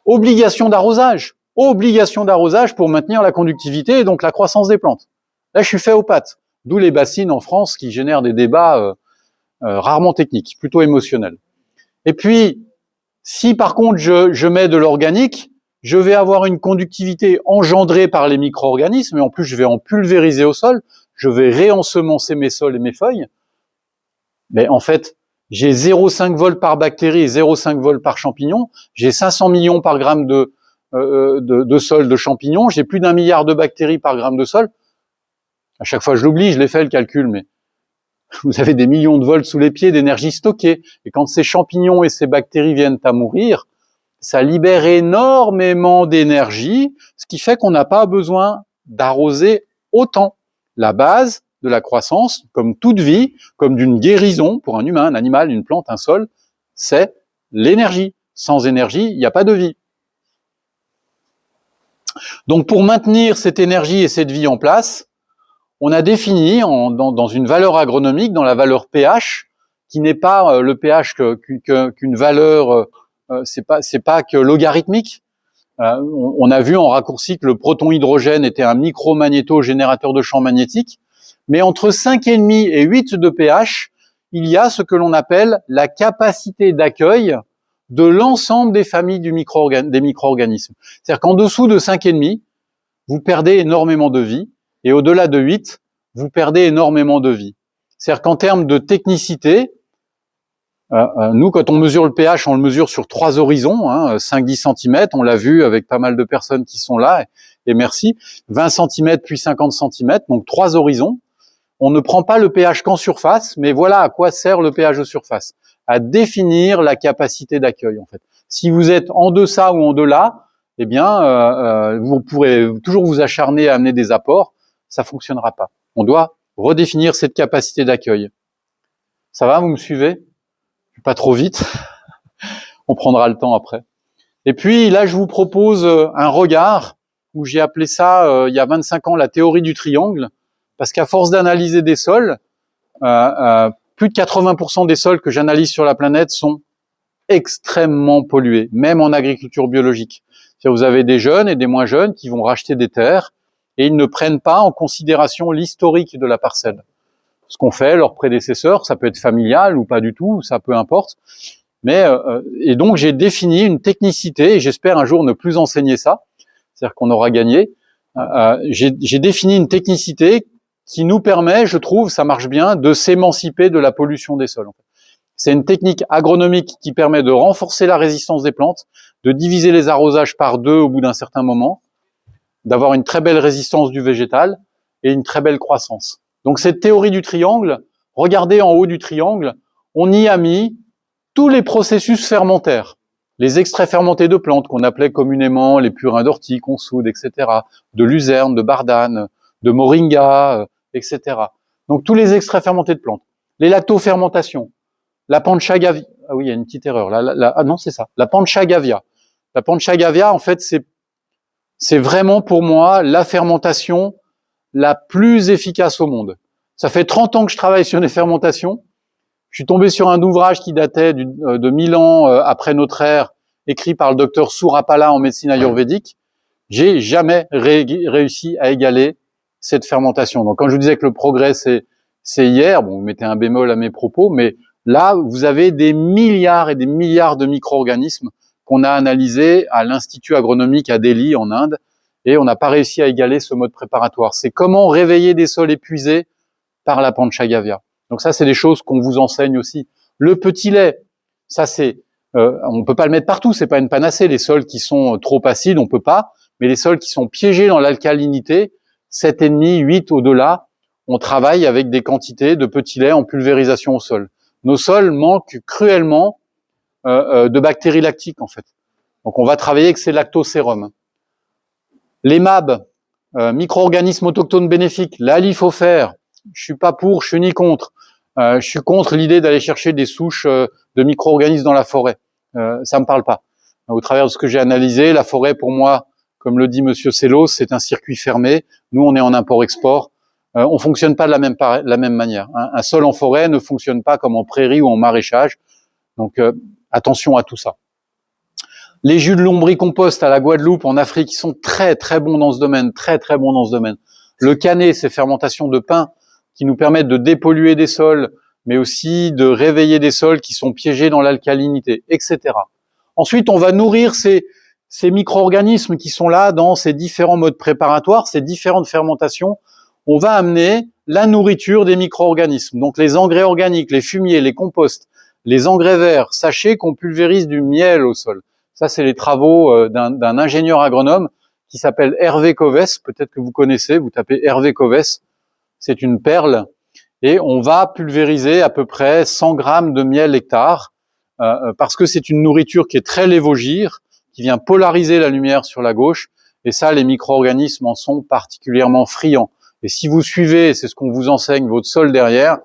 Obligation d'arrosage pour maintenir la conductivité et donc la croissance des plantes. Là, je suis fait aux pattes. D'où les bassines en France qui génèrent des débats rarement techniques, plutôt émotionnels. Et puis, si par contre je mets de l'organique, je vais avoir une conductivité engendrée par les micro-organismes et en plus je vais en pulvériser au sol, je vais réensemencer mes sols et mes feuilles. Mais en fait, j'ai 0,5 volts par bactérie et 0,5 volts par champignon, j'ai 500 millions par gramme de sol de champignons, j'ai plus d'1 milliard de bactéries par gramme de sol. À chaque fois je l'oublie, je l'ai fait le calcul, mais vous avez des millions de volts sous les pieds d'énergie stockée. Et quand ces champignons et ces bactéries viennent à mourir, ça libère énormément d'énergie, ce qui fait qu'on n'a pas besoin d'arroser autant. La base de la croissance, comme toute vie, comme d'une guérison pour un humain, un animal, une plante, un sol, c'est l'énergie. Sans énergie, il n'y a pas de vie. Donc pour maintenir cette énergie et cette vie en place, on a défini dans une valeur agronomique, dans la valeur pH, qui n'est pas le pH qu'une valeur, c'est pas que logarithmique. On a vu en raccourci que le proton hydrogène était un micromagnéto-générateur de champs magnétiques, mais entre 5,5 et 8 de pH, il y a ce que l'on appelle la capacité d'accueil de l'ensemble des familles des micro-organismes. C'est-à-dire qu'en dessous de 5,5, vous perdez énormément de vie, et au-delà de 8, vous perdez énormément de vie. C'est-à-dire qu'en termes de technicité, nous, quand on mesure le pH, on le mesure sur 3 horizons, 5-10 cm, on l'a vu avec pas mal de personnes qui sont là, et merci, 20 cm puis 50 cm, donc 3 horizons. On ne prend pas le pH qu'en surface, mais voilà à quoi sert le pH de surface, à définir la capacité d'accueil, en fait. Si vous êtes en deçà ou en delà, eh bien, vous pourrez toujours vous acharner à amener des apports, ça fonctionnera pas. On doit redéfinir cette capacité d'accueil. Ça va, vous me suivez? Pas trop vite. On prendra le temps après. Et puis là, je vous propose un regard où j'ai appelé ça, il y a 25 ans, la théorie du triangle, parce qu'à force d'analyser des sols, plus de 80% des sols que j'analyse sur la planète sont extrêmement pollués, même en agriculture biologique. C'est-à-dire, vous avez des jeunes et des moins jeunes qui vont racheter des terres et ils ne prennent pas en considération l'historique de la parcelle. Ce qu'ont fait leurs prédécesseurs, ça peut être familial ou pas du tout, ça peu importe. Mais et donc j'ai défini une technicité, et j'espère un jour ne plus enseigner ça, c'est-à-dire qu'on aura gagné. J'ai défini une technicité qui nous permet, je trouve, ça marche bien, de s'émanciper de la pollution des sols. C'est une technique agronomique qui permet de renforcer la résistance des plantes, de diviser les arrosages par 2 au bout d'un certain moment, d'avoir une très belle résistance du végétal et une très belle croissance. Donc cette théorie du triangle, regardez en haut du triangle, on y a mis tous les processus fermentaires, les extraits fermentés de plantes qu'on appelait communément les purins d'ortie, qu'on soude, etc., de luzerne, de bardane, de moringa, etc. Donc tous les extraits fermentés de plantes, les lactofermentations, la panchagavia, ah oui, il y a une petite erreur, ah non, c'est ça, la panchagavia. La panchagavia, en fait, c'est vraiment pour moi la fermentation la plus efficace au monde. Ça fait 30 ans que je travaille sur les fermentations. Je suis tombé sur un ouvrage qui datait de 1000 ans après notre ère, écrit par le docteur Surapala en médecine ayurvédique. J'ai jamais réussi à égaler cette fermentation. Donc quand je vous disais que le progrès c'est hier, bon, vous mettez un bémol à mes propos, mais là vous avez des milliards et des milliards de micro-organismes qu'on a analysés à l'Institut agronomique à Delhi en Inde, et on n'a pas réussi à égaler ce mode préparatoire. C'est comment réveiller des sols épuisés par la panchagavia. Donc ça, c'est des choses qu'on vous enseigne aussi. Le petit lait, ça c'est, on peut pas le mettre partout, c'est pas une panacée. Les sols qui sont trop acides, on peut pas, mais les sols qui sont piégés dans l'alcalinité, 7,5, 8 au-delà, on travaille avec des quantités de petit lait en pulvérisation au sol. Nos sols manquent cruellement de bactéries lactiques en fait. Donc on va travailler avec ces lactosérums. Les MAB, micro-organismes autochtones bénéfiques, là il faut faire. Je suis pas pour, je suis ni contre. Je suis contre l'idée d'aller chercher des souches de micro-organismes dans la forêt. Ça me parle pas. Au travers de ce que j'ai analysé, la forêt pour moi, comme le dit Monsieur Sellos, c'est un circuit fermé. Nous, on est en import-export. On fonctionne pas de la même manière. Un sol en forêt ne fonctionne pas comme en prairie ou en maraîchage. Donc attention à tout ça. Les jus de lombricompost à la Guadeloupe, en Afrique, ils sont très très bons dans ce domaine, très très bons dans ce domaine. Le canet, ces fermentations de pain qui nous permettent de dépolluer des sols, mais aussi de réveiller des sols qui sont piégés dans l'alcalinité, etc. Ensuite, on va nourrir ces micro-organismes qui sont là dans ces différents modes préparatoires, ces différentes fermentations. On va amener la nourriture des micro-organismes, donc les engrais organiques, les fumiers, les composts, les engrais verts. Sachez qu'on pulvérise du miel au sol. Ça, c'est les travaux d'un ingénieur agronome qui s'appelle Hervé Covès. Peut-être que vous connaissez, vous tapez Hervé Covès. C'est une perle. Et on va pulvériser à peu près 100 grammes de miel hectare parce que c'est une nourriture qui est très lévogire, qui vient polariser la lumière sur la gauche. Et ça, les micro-organismes en sont particulièrement friands. Et si vous suivez, c'est ce qu'on vous enseigne, votre sol derrière,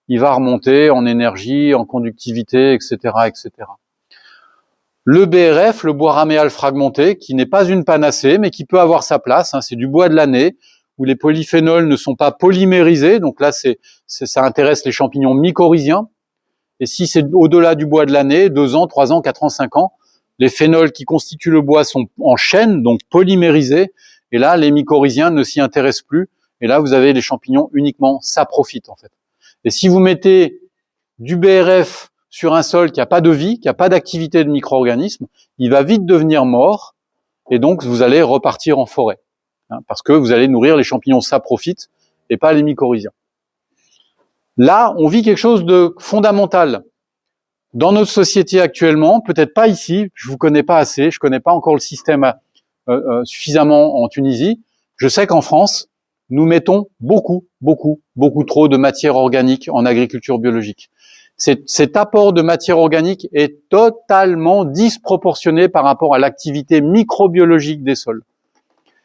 il va remonter en énergie, en conductivité, etc., etc. Le BRF, le bois raméal fragmenté, qui n'est pas une panacée, mais qui peut avoir sa place. C'est du bois de l'année, où les polyphénols ne sont pas polymérisés. Donc là, ça intéresse les champignons mycorhiziens. Et si c'est au-delà du bois de l'année, 2 ans, 3 ans, 4 ans, 5 ans, les phénols qui constituent le bois sont en chaîne, donc polymérisés. Et là, les mycorhiziens ne s'y intéressent plus. Et là, vous avez les champignons uniquement saprophytes, en fait. Et si vous mettez du BRF sur un sol qui n'a pas de vie, qui n'a pas d'activité de micro-organismes, il va vite devenir mort, et donc vous allez repartir en forêt, parce que vous allez nourrir les champignons saprophytes et pas les mycorhiziens. Là, on vit quelque chose de fondamental. Dans notre société actuellement, peut-être pas ici, je vous connais pas assez, je connais pas encore le système suffisamment en Tunisie. Je sais qu'en France, nous mettons beaucoup trop de matière organique en agriculture biologique. Cet apport de matière organique est totalement disproportionné par rapport à l'activité microbiologique des sols.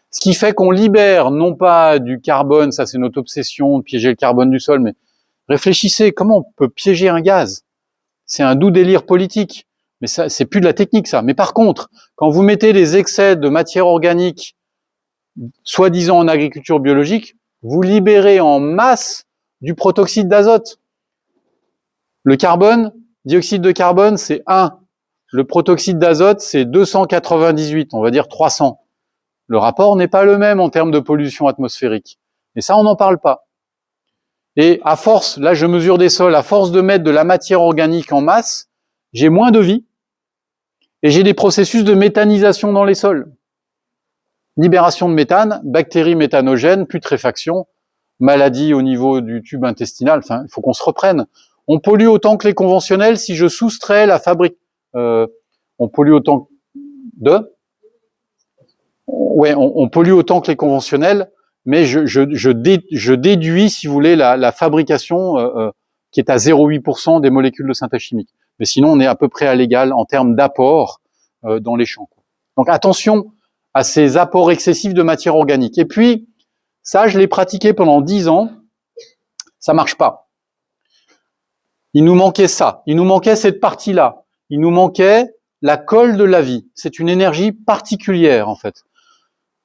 Ce qui fait qu'on libère non pas du carbone, ça c'est notre obsession de piéger le carbone du sol, mais réfléchissez, comment on peut piéger un gaz? C'est un doux délire politique, mais ça c'est plus de la technique ça. Mais par contre, quand vous mettez des excès de matière organique, soi-disant en agriculture biologique, vous libérez en masse du protoxyde d'azote. Le carbone, dioxyde de carbone, c'est 1. Le protoxyde d'azote, c'est 298, on va dire 300. Le rapport n'est pas le même en termes de pollution atmosphérique. Et ça, on n'en parle pas. Et à force, là je mesure des sols, à force de mettre de la matière organique en masse, j'ai moins de vie et j'ai des processus de méthanisation dans les sols. Libération de méthane, bactéries méthanogènes, putréfaction, maladie au niveau du tube intestinal, enfin, il faut qu'on se reprenne. On pollue autant que les conventionnels si je soustrais la fabrique. On pollue autant on pollue autant que les conventionnels, mais je déduis, si vous voulez, la fabrication qui est à 0,8% des molécules de synthèse chimique. Mais sinon, on est à peu près à l'égal en termes d'apport dans les champs. Donc attention à ces apports excessifs de matière organique. Et puis, ça, je l'ai pratiqué pendant 10 ans, ça marche pas. Il nous manquait ça, il nous manquait cette partie-là, il nous manquait la colle de la vie. C'est une énergie particulière, en fait,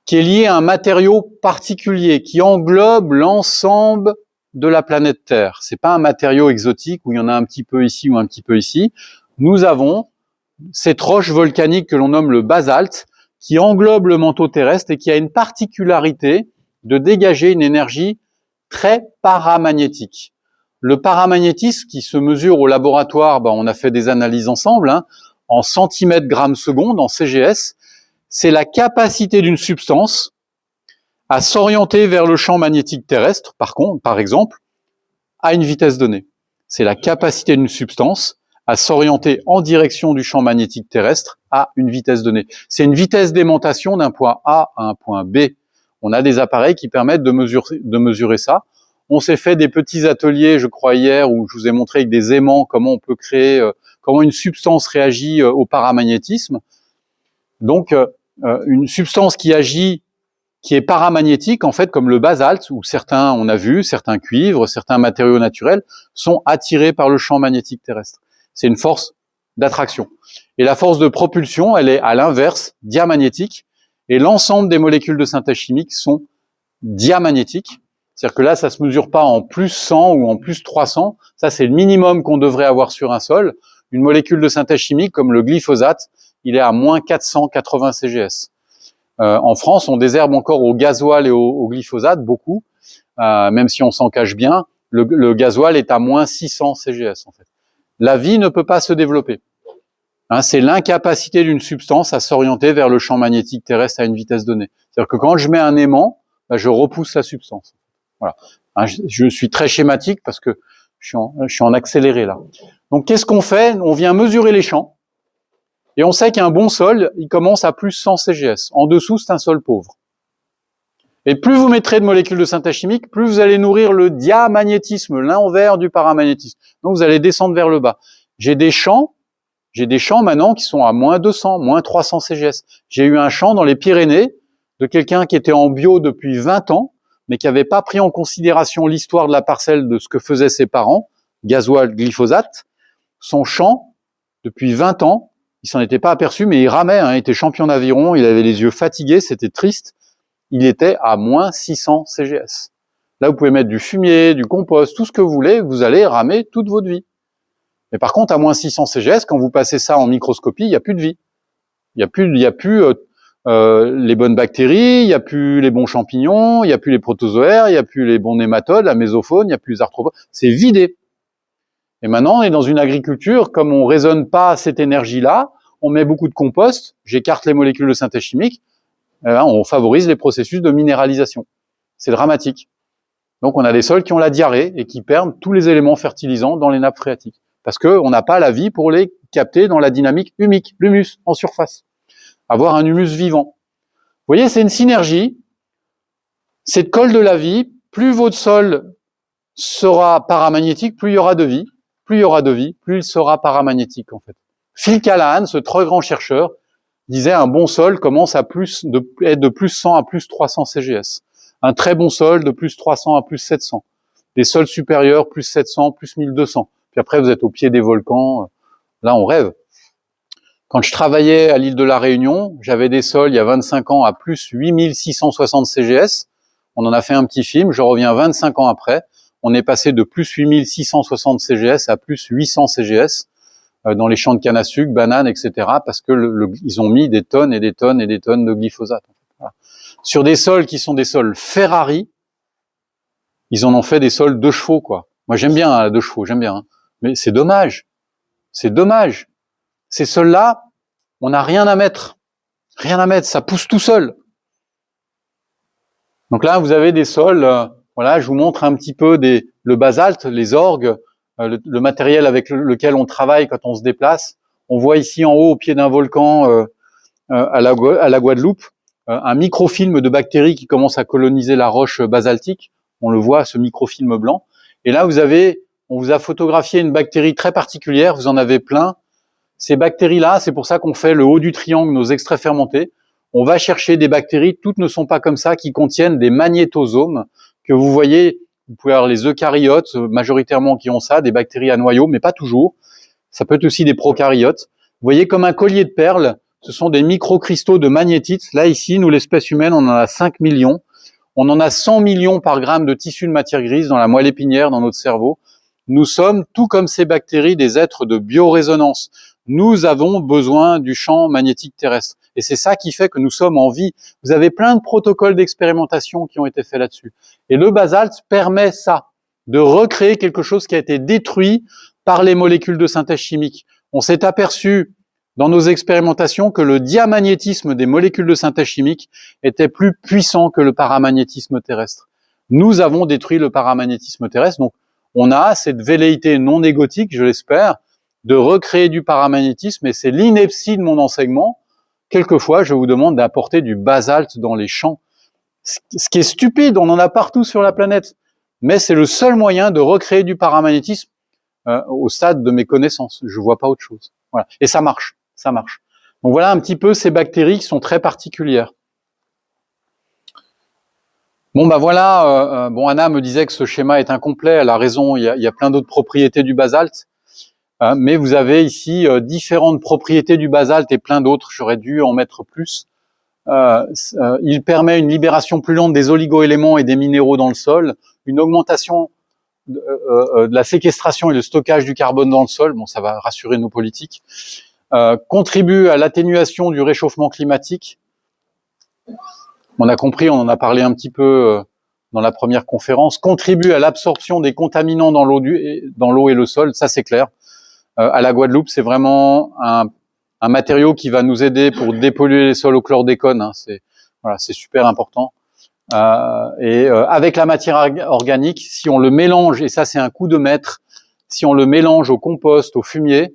qui est liée à un matériau particulier, qui englobe l'ensemble de la planète Terre. C'est pas un matériau exotique où il y en a un petit peu ici ou un petit peu ici. Nous avons cette roche volcanique que l'on nomme le basalte, qui englobe le manteau terrestre et qui a une particularité de dégager une énergie très paramagnétique. Le paramagnétisme qui se mesure au laboratoire, on a fait des analyses ensemble, en centimètres grammes seconde, en CGS, c'est la capacité d'une substance à s'orienter vers le champ magnétique terrestre, par exemple, à une vitesse donnée. C'est la capacité d'une substance à s'orienter en direction du champ magnétique terrestre à une vitesse donnée. C'est une vitesse d'aimantation d'un point A à un point B. On a des appareils qui permettent de mesurer ça. On s'est fait des petits ateliers, je crois hier, où je vous ai montré avec des aimants comment on peut créer, comment une substance réagit au paramagnétisme. Donc, une substance qui agit, qui est paramagnétique, en fait, comme le basalte, où certains, on a vu, certains cuivres, certains matériaux naturels, sont attirés par le champ magnétique terrestre. C'est une force d'attraction. Et la force de propulsion, elle est à l'inverse, diamagnétique, et l'ensemble des molécules de synthèse chimique sont diamagnétiques. C'est-à-dire que là, ça se mesure pas en plus 100 ou en plus 300. Ça, c'est le minimum qu'on devrait avoir sur un sol. Une molécule de synthèse chimique, comme le glyphosate, il est à moins 480 CGS. En France, on désherbe encore au gasoil et au glyphosate beaucoup, même si on s'en cache bien. Le gasoil est à moins 600 CGS en fait. La vie ne peut pas se développer. C'est l'incapacité d'une substance à s'orienter vers le champ magnétique terrestre à une vitesse donnée. C'est-à-dire que quand je mets un aimant, je repousse la substance. Voilà. Je suis très schématique parce que je suis en accéléré là. Donc qu'est-ce qu'on fait? On vient mesurer les champs et on sait qu'un bon sol, il commence à plus 100 CGS. En dessous, c'est un sol pauvre. Et plus vous mettrez de molécules de synthèse chimique, plus vous allez nourrir le diamagnétisme, l'envers du paramagnétisme. Donc vous allez descendre vers le bas. J'ai des champs maintenant qui sont à moins 200, moins 300 CGS. J'ai eu un champ dans les Pyrénées de quelqu'un qui était en bio depuis 20 ans, mais qui n'avait pas pris en considération l'histoire de la parcelle de ce que faisaient ses parents, gasoil, glyphosate. Son champ, depuis 20 ans, il s'en était pas aperçu, mais il ramait, il était champion d'aviron, il avait les yeux fatigués, c'était triste. Il était à moins 600 CGS. Là, vous pouvez mettre du fumier, du compost, tout ce que vous voulez, vous allez ramer toute votre vie. Mais par contre, à moins 600 CGS, quand vous passez ça en microscopie, il n'y a plus de vie. Il n'y a plus les bonnes bactéries, il n'y a plus les bons champignons, il n'y a plus les protozoaires, il n'y a plus les bons nématodes, la mésofaune, il n'y a plus les arthropodes. C'est vidé. Et maintenant, on est dans une agriculture, comme on raisonne pas cette énergie-là, on met beaucoup de compost, j'écarte les molécules de synthèse chimique, on favorise les processus de minéralisation. C'est dramatique. Donc on a des sols qui ont la diarrhée et qui perdent tous les éléments fertilisants dans les nappes phréatiques. Parce qu'on n'a pas la vie pour les capter dans la dynamique humique, l'humus en surface. Avoir un humus vivant. Vous voyez, c'est une synergie. Cette colle de la vie, plus votre sol sera paramagnétique, plus il y aura de vie. Plus il y aura de vie, plus il sera paramagnétique en fait. Phil Callahan, ce très grand chercheur, disait un bon sol commence à être de plus 100 à plus 300 CGS. Un très bon sol de plus 300 à plus 700. Des sols supérieurs plus 700, plus 1200. Puis après vous êtes au pied des volcans. Là on rêve. Quand je travaillais à l'île de la Réunion, j'avais des sols il y a 25 ans à plus 8660 CGS. On en a fait un petit film, je reviens 25 ans après. On est passé de plus 8660 CGS à plus 800 CGS dans les champs de canne à sucre, bananes, etc. parce que ils ont mis des tonnes et des tonnes et des tonnes de glyphosate. Voilà. Sur des sols qui sont des sols Ferrari, ils en ont fait des sols 2 chevaux, quoi. Moi, j'aime bien 2 chevaux, j'aime bien. Mais c'est dommage. C'est dommage. Ces sols-là, on n'a rien à mettre. Rien à mettre, ça pousse tout seul. Donc là, vous avez des sols, voilà, je vous montre un petit peu le basalte, les orgues, le matériel avec lequel on travaille quand on se déplace. On voit ici en haut, au pied d'un volcan, à la Guadeloupe, un microfilm de bactéries qui commence à coloniser la roche basaltique. On le voit, ce microfilm blanc. Et là, on vous a photographié une bactérie très particulière, vous en avez plein. Ces bactéries-là, c'est pour ça qu'on fait le haut du triangle, nos extraits fermentés. On va chercher des bactéries, toutes ne sont pas comme ça, qui contiennent des magnétosomes que vous voyez. Vous pouvez avoir les eucaryotes, majoritairement qui ont ça, des bactéries à noyau, mais pas toujours. Ça peut être aussi des prokaryotes. Vous voyez comme un collier de perles, ce sont des microcristaux de magnétite. Là, ici, nous, l'espèce humaine, on en a 5 millions. On en a 100 millions par gramme de tissu de matière grise dans la moelle épinière, dans notre cerveau. Nous sommes, tout comme ces bactéries, des êtres de biorésonance. Nous avons besoin du champ magnétique terrestre. Et c'est ça qui fait que nous sommes en vie. Vous avez plein de protocoles d'expérimentation qui ont été faits là-dessus. Et le basalte permet ça, de recréer quelque chose qui a été détruit par les molécules de synthèse chimique. On s'est aperçu dans nos expérimentations que le diamagnétisme des molécules de synthèse chimique était plus puissant que le paramagnétisme terrestre. Nous avons détruit le paramagnétisme terrestre, donc on a cette velléité non égotique, je l'espère, de recréer du paramagnétisme, et c'est l'ineptie de mon enseignement. Quelquefois, je vous demande d'apporter du basalte dans les champs. Ce qui est stupide, on en a partout sur la planète. Mais c'est le seul moyen de recréer du paramagnétisme au stade de mes connaissances. Je vois pas autre chose. Voilà. Et ça marche. Ça marche. Donc voilà un petit peu ces bactéries qui sont très particulières. Bon, bah voilà. Bon, Anna me disait que ce schéma est incomplet. Elle a raison. Il y a plein d'autres propriétés du basalte. Mais vous avez ici différentes propriétés du basalte et plein d'autres. J'aurais dû en mettre plus. Il permet une libération plus lente des oligoéléments et des minéraux dans le sol, une augmentation de la séquestration et le stockage du carbone dans le sol. Bon, ça va rassurer nos politiques. contribue à l'atténuation du réchauffement climatique. On a compris, on en a parlé un petit peu dans la première conférence, contribue à l'absorption des contaminants dans l'eau et le sol, ça c'est clair. À la Guadeloupe, c'est vraiment un matériau qui va nous aider pour dépolluer les sols au chlordécone, hein, c'est super important. Avec la matière organique, si on le mélange, et ça c'est un coup de maître, si on le mélange au compost, au fumier,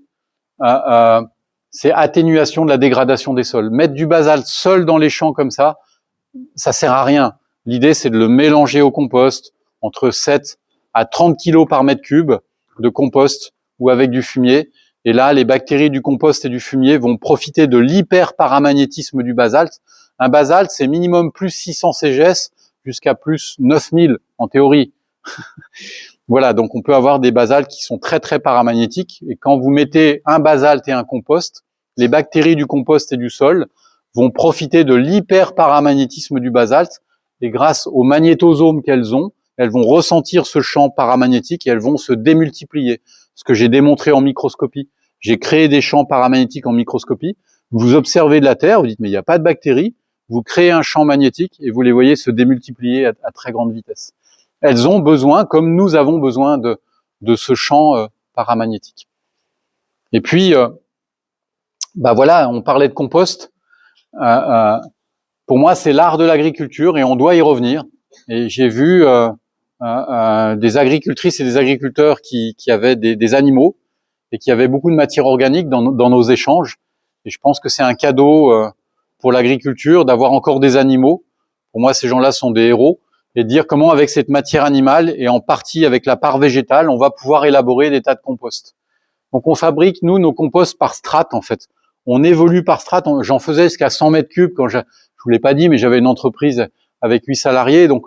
c'est atténuation de la dégradation des sols. Mettre du basalte seul dans les champs comme ça sert à rien. L'idée, c'est de le mélanger au compost, entre 7 à 30 kilos par mètre cube de compost ou avec du fumier. Et là, les bactéries du compost et du fumier vont profiter de l'hyperparamagnétisme du basalte. Un basalte, c'est minimum plus 600 CGS jusqu'à plus 9000 en théorie. Voilà, donc on peut avoir des basaltes qui sont très très paramagnétiques. Et quand vous mettez un basalte et un compost, les bactéries du compost et du sol vont profiter de l'hyperparamagnétisme du basalte. Et grâce au magnétosome qu'elles ont, elles vont ressentir ce champ paramagnétique et elles vont se démultiplier. Ce que j'ai démontré en microscopie. J'ai créé des champs paramagnétiques en microscopie. Vous observez de la Terre, vous dites mais il n'y a pas de bactéries. Vous créez un champ magnétique et vous les voyez se démultiplier à très grande vitesse. Elles ont besoin, comme nous avons besoin de ce champ paramagnétique. Et puis, voilà, on parlait de compost. Pour moi, c'est l'art de l'agriculture et on doit y revenir. Et j'ai vu des agricultrices et des agriculteurs qui avaient des animaux et qui avaient beaucoup de matière organique dans nos échanges. Et je pense que c'est un cadeau pour l'agriculture d'avoir encore des animaux. Pour moi, ces gens-là sont des héros. Et de dire comment, avec cette matière animale et en partie avec la part végétale, on va pouvoir élaborer des tas de compost. Donc, on fabrique, nous, nos composts par strates, en fait. On évolue par strates. J'en faisais jusqu'à 100 mètres cubes quand je vous l'ai pas dit, mais j'avais une entreprise avec 8 salariés. Donc,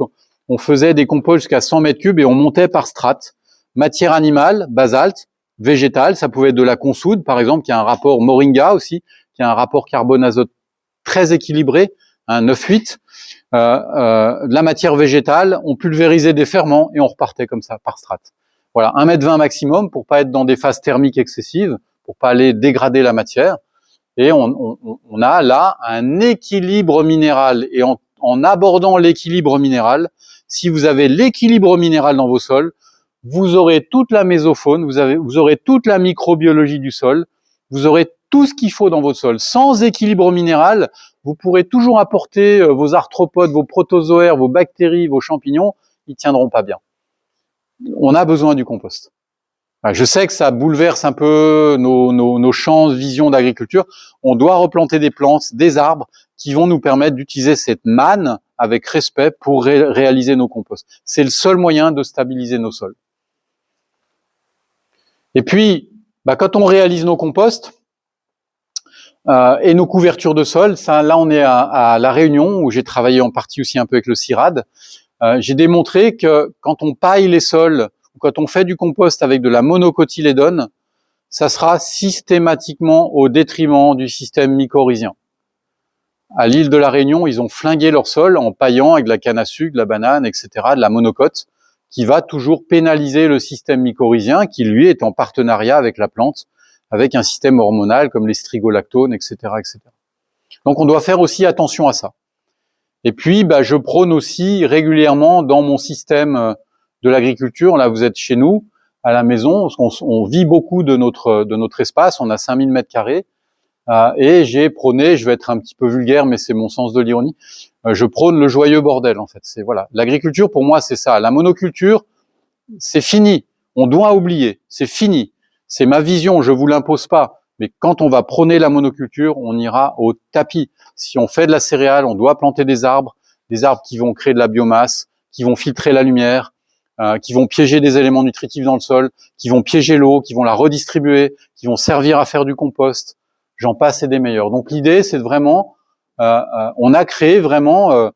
on faisait des composts jusqu'à 100 mètres cubes et on montait par strates. Matière animale, basalte, végétale. Ça pouvait être de la consoude, par exemple, qui a un rapport moringa aussi, qui a un rapport carbone-azote très équilibré, un 9-8. De la matière végétale, on pulvérisait des ferments et on repartait comme ça, par strate. Voilà, 1,20 m maximum pour pas être dans des phases thermiques excessives, pour pas aller dégrader la matière. Et on a là un équilibre minéral. Et en abordant l'équilibre minéral, si vous avez l'équilibre minéral dans vos sols, vous aurez toute la mésofaune, vous aurez toute la microbiologie du sol, vous aurez tout ce qu'il faut dans votre sol. Sans équilibre minéral, vous pourrez toujours apporter vos arthropodes, vos protozoaires, vos bactéries, vos champignons, ils tiendront pas bien. On a besoin du compost. Je sais que ça bouleverse un peu nos champs de vision d'agriculture. On doit replanter des plantes, des arbres qui vont nous permettre d'utiliser cette manne avec respect pour réaliser nos composts. C'est le seul moyen de stabiliser nos sols. Et puis, quand on réalise nos composts et nos couvertures de sol, ça, là on est à La Réunion où j'ai travaillé en partie aussi un peu avec le CIRAD. J'ai démontré que quand on paille les sols ou quand on fait du compost avec de la monocotylédone, ça sera systématiquement au détriment du système mycorhizien. À l'île de La Réunion, ils ont flingué leur sol en paillant avec de la canne à sucre, de la banane, etc., de la monocote, qui va toujours pénaliser le système mycorhizien, qui lui est en partenariat avec la plante, avec un système hormonal comme les strigolactones, etc., etc. Donc on doit faire aussi attention à ça. Et puis, je prône aussi régulièrement dans mon système de l'agriculture, là vous êtes chez nous, à la maison, on vit beaucoup de notre espace, on a 5000 mètres carrés, et j'ai prôné, je vais être un petit peu vulgaire, mais c'est mon sens de l'ironie, je prône le joyeux bordel, en fait. C'est voilà, l'agriculture pour moi c'est ça. La monoculture, c'est fini. On doit oublier, c'est fini. C'est ma vision, je vous l'impose pas. Mais quand on va prôner la monoculture, on ira au tapis. Si on fait de la céréale, on doit planter des arbres qui vont créer de la biomasse, qui vont filtrer la lumière, qui vont piéger des éléments nutritifs dans le sol, qui vont piéger l'eau, qui vont la redistribuer, qui vont servir à faire du compost. J'en passe et des meilleurs. Donc l'idée, c'est de vraiment, on a créé vraiment,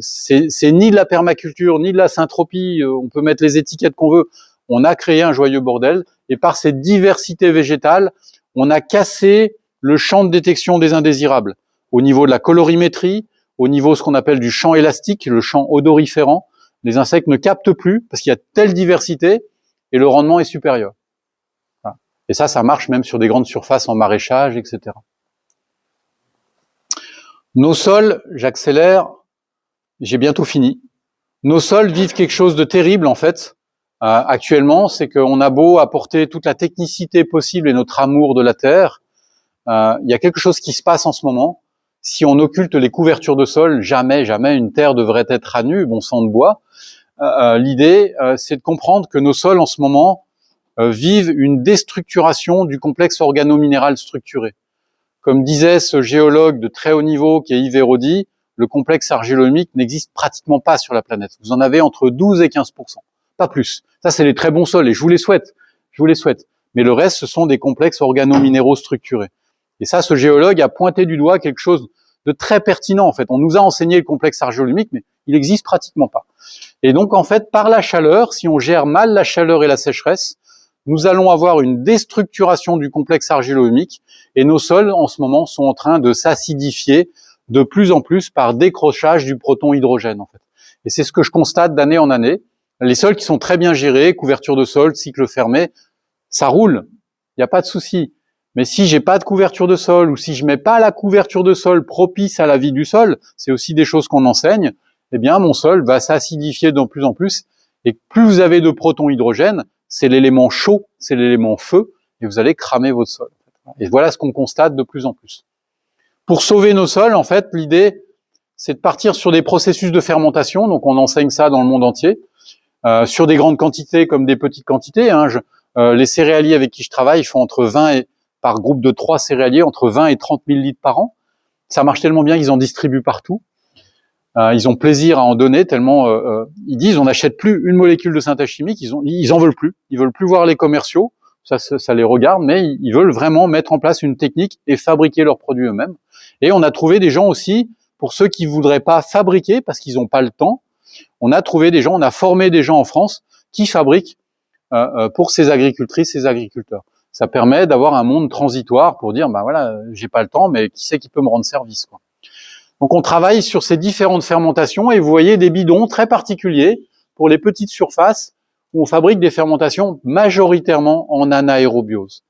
c'est ni de la permaculture, ni de la syntropie, on peut mettre les étiquettes qu'on veut. On a créé un joyeux bordel, et par cette diversité végétale, on a cassé le champ de détection des indésirables. Au niveau de la colorimétrie, au niveau de ce qu'on appelle du champ élastique, le champ odoriférant, les insectes ne captent plus, parce qu'il y a telle diversité, et le rendement est supérieur. Voilà. Et ça marche même sur des grandes surfaces en maraîchage, etc. Nos sols, j'accélère, j'ai bientôt fini. Nos sols vivent quelque chose de terrible, en fait. Actuellement, c'est qu'on a beau apporter toute la technicité possible et notre amour de la terre, il y a quelque chose qui se passe en ce moment. Si on occulte les couvertures de sol, jamais une terre devrait être à nu, bon sang de bois. L'idée, c'est de comprendre que nos sols, en ce moment, vivent une déstructuration du complexe organo-minéral structuré. Comme disait ce géologue de très haut niveau qui est Yves Héraudy, le complexe argilo-humique n'existe pratiquement pas sur la planète. Vous en avez entre 12 et 15%, pas plus. Ça, c'est les très bons sols et je vous les souhaite. Mais le reste, ce sont des complexes organo-minéraux structurés. Et ça, ce géologue a pointé du doigt quelque chose de très pertinent, en fait. On nous a enseigné le complexe argilo-humique, mais il n'existe pratiquement pas. Et donc, en fait, par la chaleur, si on gère mal la chaleur et la sécheresse, nous allons avoir une déstructuration du complexe argilo-humique et nos sols, en ce moment, sont en train de s'acidifier de plus en plus par décrochage du proton hydrogène, en fait. Et c'est ce que je constate d'année en année. Les sols qui sont très bien gérés, couverture de sol, cycle fermé, ça roule, il n'y a pas de souci. Mais si j'ai pas de couverture de sol ou si je mets pas la couverture de sol propice à la vie du sol, c'est aussi des choses qu'on enseigne, eh bien mon sol va s'acidifier de plus en plus. Et plus vous avez de protons hydrogène, c'est l'élément chaud, c'est l'élément feu, et vous allez cramer votre sol. Et voilà ce qu'on constate de plus en plus. Pour sauver nos sols, en fait, l'idée, c'est de partir sur des processus de fermentation. Donc on enseigne ça dans le monde entier, sur des grandes quantités comme des petites quantités. Les céréaliers avec qui je travaille font entre 20 et par groupe de 3 céréaliers, entre 20 et 30 000 litres par an. Ça marche tellement bien qu'ils en distribuent partout. Ils ont plaisir à en donner tellement ils disent on n'achète plus une molécule de synthèse chimique, ils en veulent plus. Ils veulent plus voir les commerciaux, ça les regarde, mais ils veulent vraiment mettre en place une technique et fabriquer leurs produits eux-mêmes. Et on a trouvé des gens aussi, pour ceux qui voudraient pas fabriquer parce qu'ils n'ont pas le temps, on a formé des gens en France qui fabriquent pour ces agricultrices, ces agriculteurs. Ça permet d'avoir un monde transitoire pour dire, ben voilà, j'ai pas le temps, mais qui c'est qui peut me rendre service, quoi. Donc on travaille sur ces différentes fermentations et vous voyez des bidons très particuliers pour les petites surfaces où on fabrique des fermentations majoritairement en anaérobiose.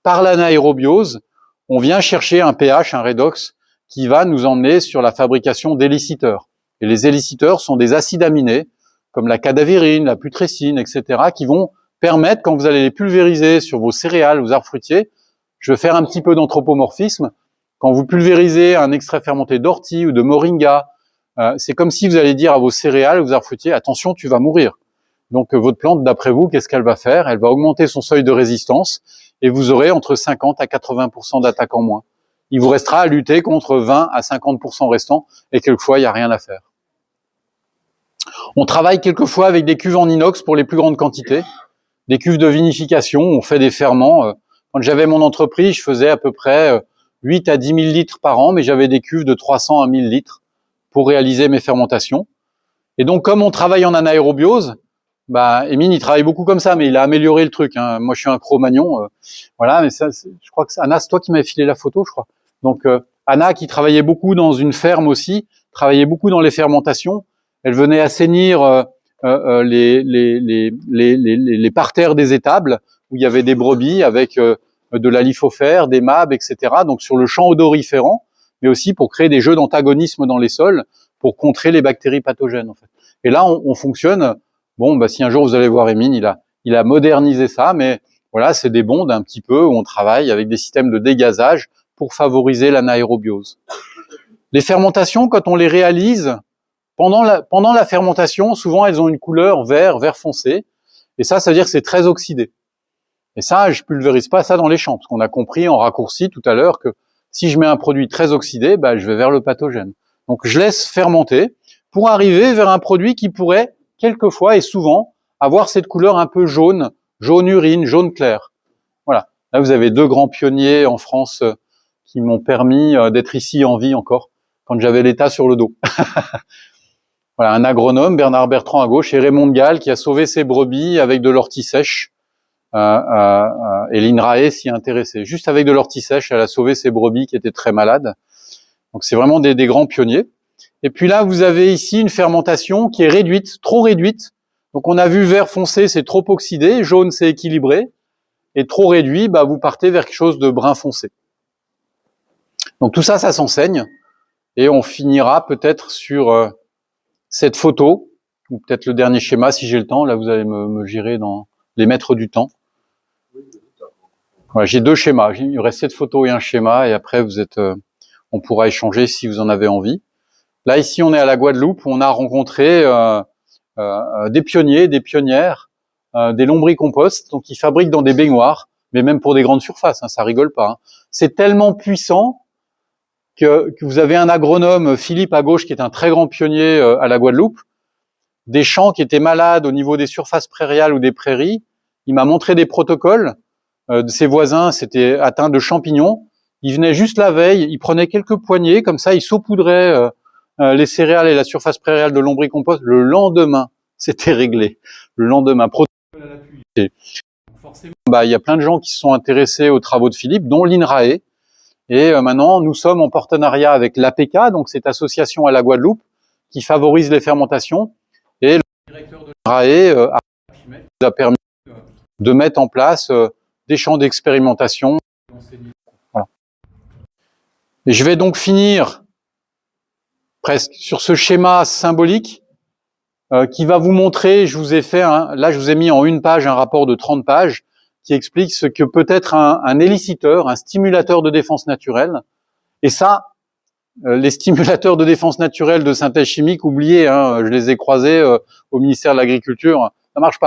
Par l'anaérobiose, on vient chercher un pH, un redox, qui va nous emmener sur la fabrication d'éliciteurs. Et les éliciteurs sont des acides aminés, comme la cadavérine, la putrescine, etc., qui vont permettre, quand vous allez les pulvériser sur vos céréales, vos arbres fruitiers, je vais faire un petit peu d'anthropomorphisme, quand vous pulvérisez un extrait fermenté d'ortie ou de moringa, c'est comme si vous allez dire à vos céréales, vos arbres fruitiers, attention, tu vas mourir. Donc votre plante, d'après vous, qu'est-ce qu'elle va faire? Elle va augmenter son seuil de résistance et vous aurez entre 50 à 80% d'attaques en moins. Il vous restera à lutter contre 20 à 50% restants et quelquefois, il n'y a rien à faire. On travaille quelquefois avec des cuves en inox pour les plus grandes quantités, des cuves de vinification, on fait des ferments. Quand j'avais mon entreprise, je faisais à peu près 8 à 10 000 litres par an, mais j'avais des cuves de 300 à 1000 litres pour réaliser mes fermentations. Et donc, comme on travaille en anaérobiose, Émile, il travaille beaucoup comme ça, mais il a amélioré le truc. Moi, je suis un Cro-Magnon, voilà. Mais ça, je crois que Anna, c'est toi qui m'avais filé la photo, je crois. Donc, Anna, qui travaillait beaucoup dans une ferme aussi, travaillait beaucoup dans les fermentations. Elle venait assainir les parterres des étables où il y avait des brebis avec de la lithofère, des mâts, etc. Donc sur le champ odoriférant, mais aussi pour créer des jeux d'antagonisme dans les sols pour contrer les bactéries pathogènes. En fait. Et là, on fonctionne. Bon, si un jour vous allez voir Émile, il a modernisé ça, mais voilà, c'est des bondes un petit peu où on travaille avec des systèmes de dégazage pour favoriser l'anaérobiose. Les fermentations, quand on les réalise, pendant la fermentation, souvent elles ont une couleur vert foncé, et ça veut dire que c'est très oxydé. Et ça, je pulvérise pas ça dans les champs, parce qu'on a compris en raccourci tout à l'heure que si je mets un produit très oxydé, je vais vers le pathogène. Donc je laisse fermenter pour arriver vers un produit qui pourrait quelquefois et souvent avoir cette couleur un peu jaune urine, jaune clair. Voilà. Là, vous avez 2 grands pionniers en France qui m'ont permis d'être ici en vie encore, quand j'avais l'État sur le dos. Voilà, un agronome, Bernard Bertrand à gauche, et Raymond de Galles qui a sauvé ses brebis avec de l'ortie sèche. Et l'INRAE s'y intéressait. Juste avec de l'ortie sèche, elle a sauvé ses brebis qui étaient très malades. Donc c'est vraiment des grands pionniers. Et puis là, vous avez ici une fermentation qui est réduite, trop réduite. Donc on a vu vert foncé, c'est trop oxydé, jaune, c'est équilibré. et trop réduit, bah, vous partez vers quelque chose de brun foncé. Donc tout ça, ça s'enseigne, et on finira peut-être sur cette photo, ou peut-être le dernier schéma si j'ai le temps. Là, vous allez me gérer dans les maîtres du temps. Voilà, j'ai deux schémas. Il me reste cette photo et un schéma, et après on pourra échanger si vous en avez envie. Là, ici, on est à la Guadeloupe. On a rencontré des pionniers, des pionnières, des lombricomposts, donc ils fabriquent dans des baignoires, mais même pour des grandes surfaces, hein, ça rigole pas. Hein. C'est tellement puissant que vous avez un agronome, Philippe à gauche, qui est un très grand pionnier à la Guadeloupe, des champs qui étaient malades au niveau des surfaces prairiales ou des prairies. Il m'a montré des protocoles de ses voisins, c'était atteint de champignons. Il venait juste la veille, il prenait quelques poignées, comme ça, il saupoudrait les céréales et la surface prairiale de lombricompost. Le lendemain, c'était réglé. Le lendemain, protocole à l'appui. Et forcément, bah, il y a plein de gens qui se sont intéressés aux travaux de Philippe, dont l'INRAE. Et maintenant, nous sommes en partenariat avec l'APK, donc cette association à la Guadeloupe, qui favorise les fermentations. Et le directeur de l'INRAE nous a permis de mettre en place des champs d'expérimentation. Voilà. Et je vais donc finir presque sur ce schéma symbolique qui va vous montrer, je vous ai fait, là je vous ai mis en une page un rapport de 30 pages qui explique ce que peut être un éliciteur, un stimulateur de défense naturelle. Et ça, les stimulateurs de défense naturelle de synthèse chimique, oubliez, hein, je les ai croisés au ministère de l'Agriculture, ça marche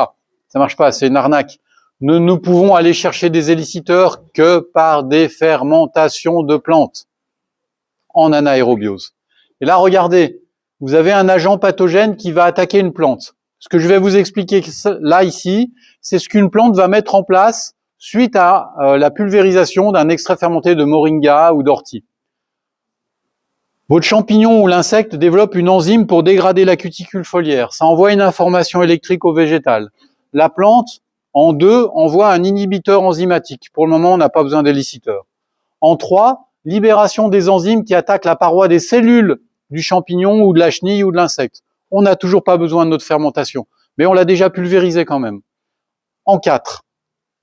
pas, c'est une arnaque. Nous pouvons aller chercher des éliciteurs que par des fermentations de plantes en anaérobiose. Et là, regardez, vous avez un agent pathogène qui va attaquer une plante. Ce que je vais vous expliquer là, ici, c'est ce qu'une plante va mettre en place suite à la pulvérisation d'un extrait fermenté de moringa ou d'ortie. Votre champignon ou l'insecte développe une enzyme pour dégrader la cuticule foliaire. Ça envoie une information électrique au végétal. La plante, en 2, envoie un inhibiteur enzymatique. Pour le moment, on n'a pas besoin d'éliciteur. En 3, libération des enzymes qui attaquent la paroi des cellules du champignon ou de la chenille ou de l'insecte. On n'a toujours pas besoin de notre fermentation, mais on l'a déjà pulvérisé quand même. En 4,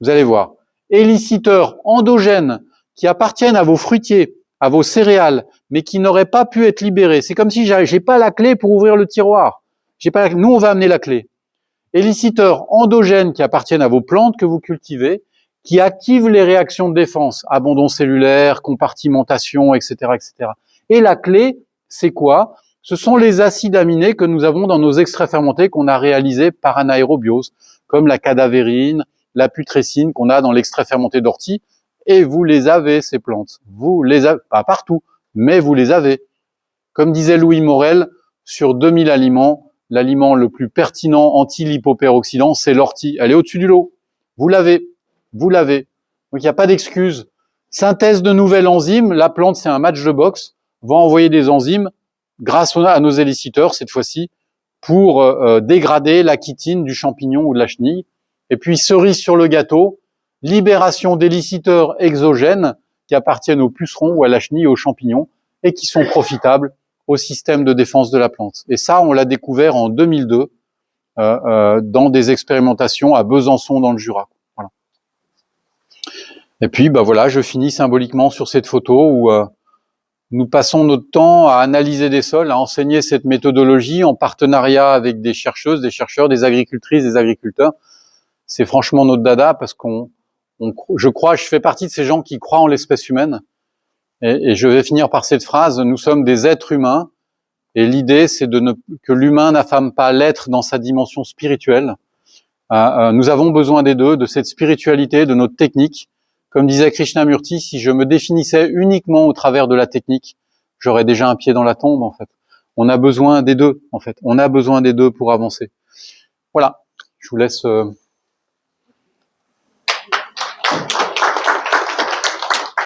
vous allez voir, éliciteurs endogènes qui appartiennent à vos fruitiers, à vos céréales, mais qui n'auraient pas pu être libérés. C'est comme si j'ai pas la clé pour ouvrir le tiroir. Nous, on va amener la clé. Éliciteurs endogènes qui appartiennent à vos plantes que vous cultivez, qui activent les réactions de défense, abandon cellulaire, compartimentation, etc., etc. Et la clé, c'est quoi? Ce sont les acides aminés que nous avons dans nos extraits fermentés qu'on a réalisés par anaérobiose, comme la cadavérine, la putrescine qu'on a dans l'extrait fermenté d'ortie. Et vous les avez, ces plantes. Vous les avez, pas partout, mais vous les avez. Comme disait Louis Morel, sur 2000 aliments, l'aliment le plus pertinent anti-lipoperoxydant, c'est l'ortie. Elle est au-dessus du lot. Vous l'avez. Vous l'avez. Donc il n'y a pas d'excuse. Synthèse de nouvelles enzymes. La plante, c'est un match de boxe. Va envoyer des enzymes grâce à nos éliciteurs, cette fois-ci, pour dégrader la chitine du champignon ou de la chenille. Et puis, cerise sur le gâteau, libération d'éliciteurs exogènes qui appartiennent aux pucerons ou à la chenille, aux champignons, et qui sont profitables au système de défense de la plante. Et ça, on l'a découvert en 2002 dans des expérimentations à Besançon dans le Jura. Voilà. Et puis, bah voilà, je finis symboliquement sur cette photo où nous passons notre temps à analyser des sols, à enseigner cette méthodologie en partenariat avec des chercheuses, des chercheurs, des agricultrices, des agriculteurs. C'est franchement notre dada parce je fais partie de ces gens qui croient en l'espèce humaine. Et je vais finir par cette phrase, nous sommes des êtres humains et l'idée c'est que l'humain n'affame pas l'être dans sa dimension spirituelle. Nous avons besoin des deux, de cette spiritualité, de notre technique. Comme disait Krishnamurti, si je me définissais uniquement au travers de la technique, j'aurais déjà un pied dans la tombe en fait. On a besoin des deux en fait. On a besoin des deux pour avancer. Voilà, je vous laisse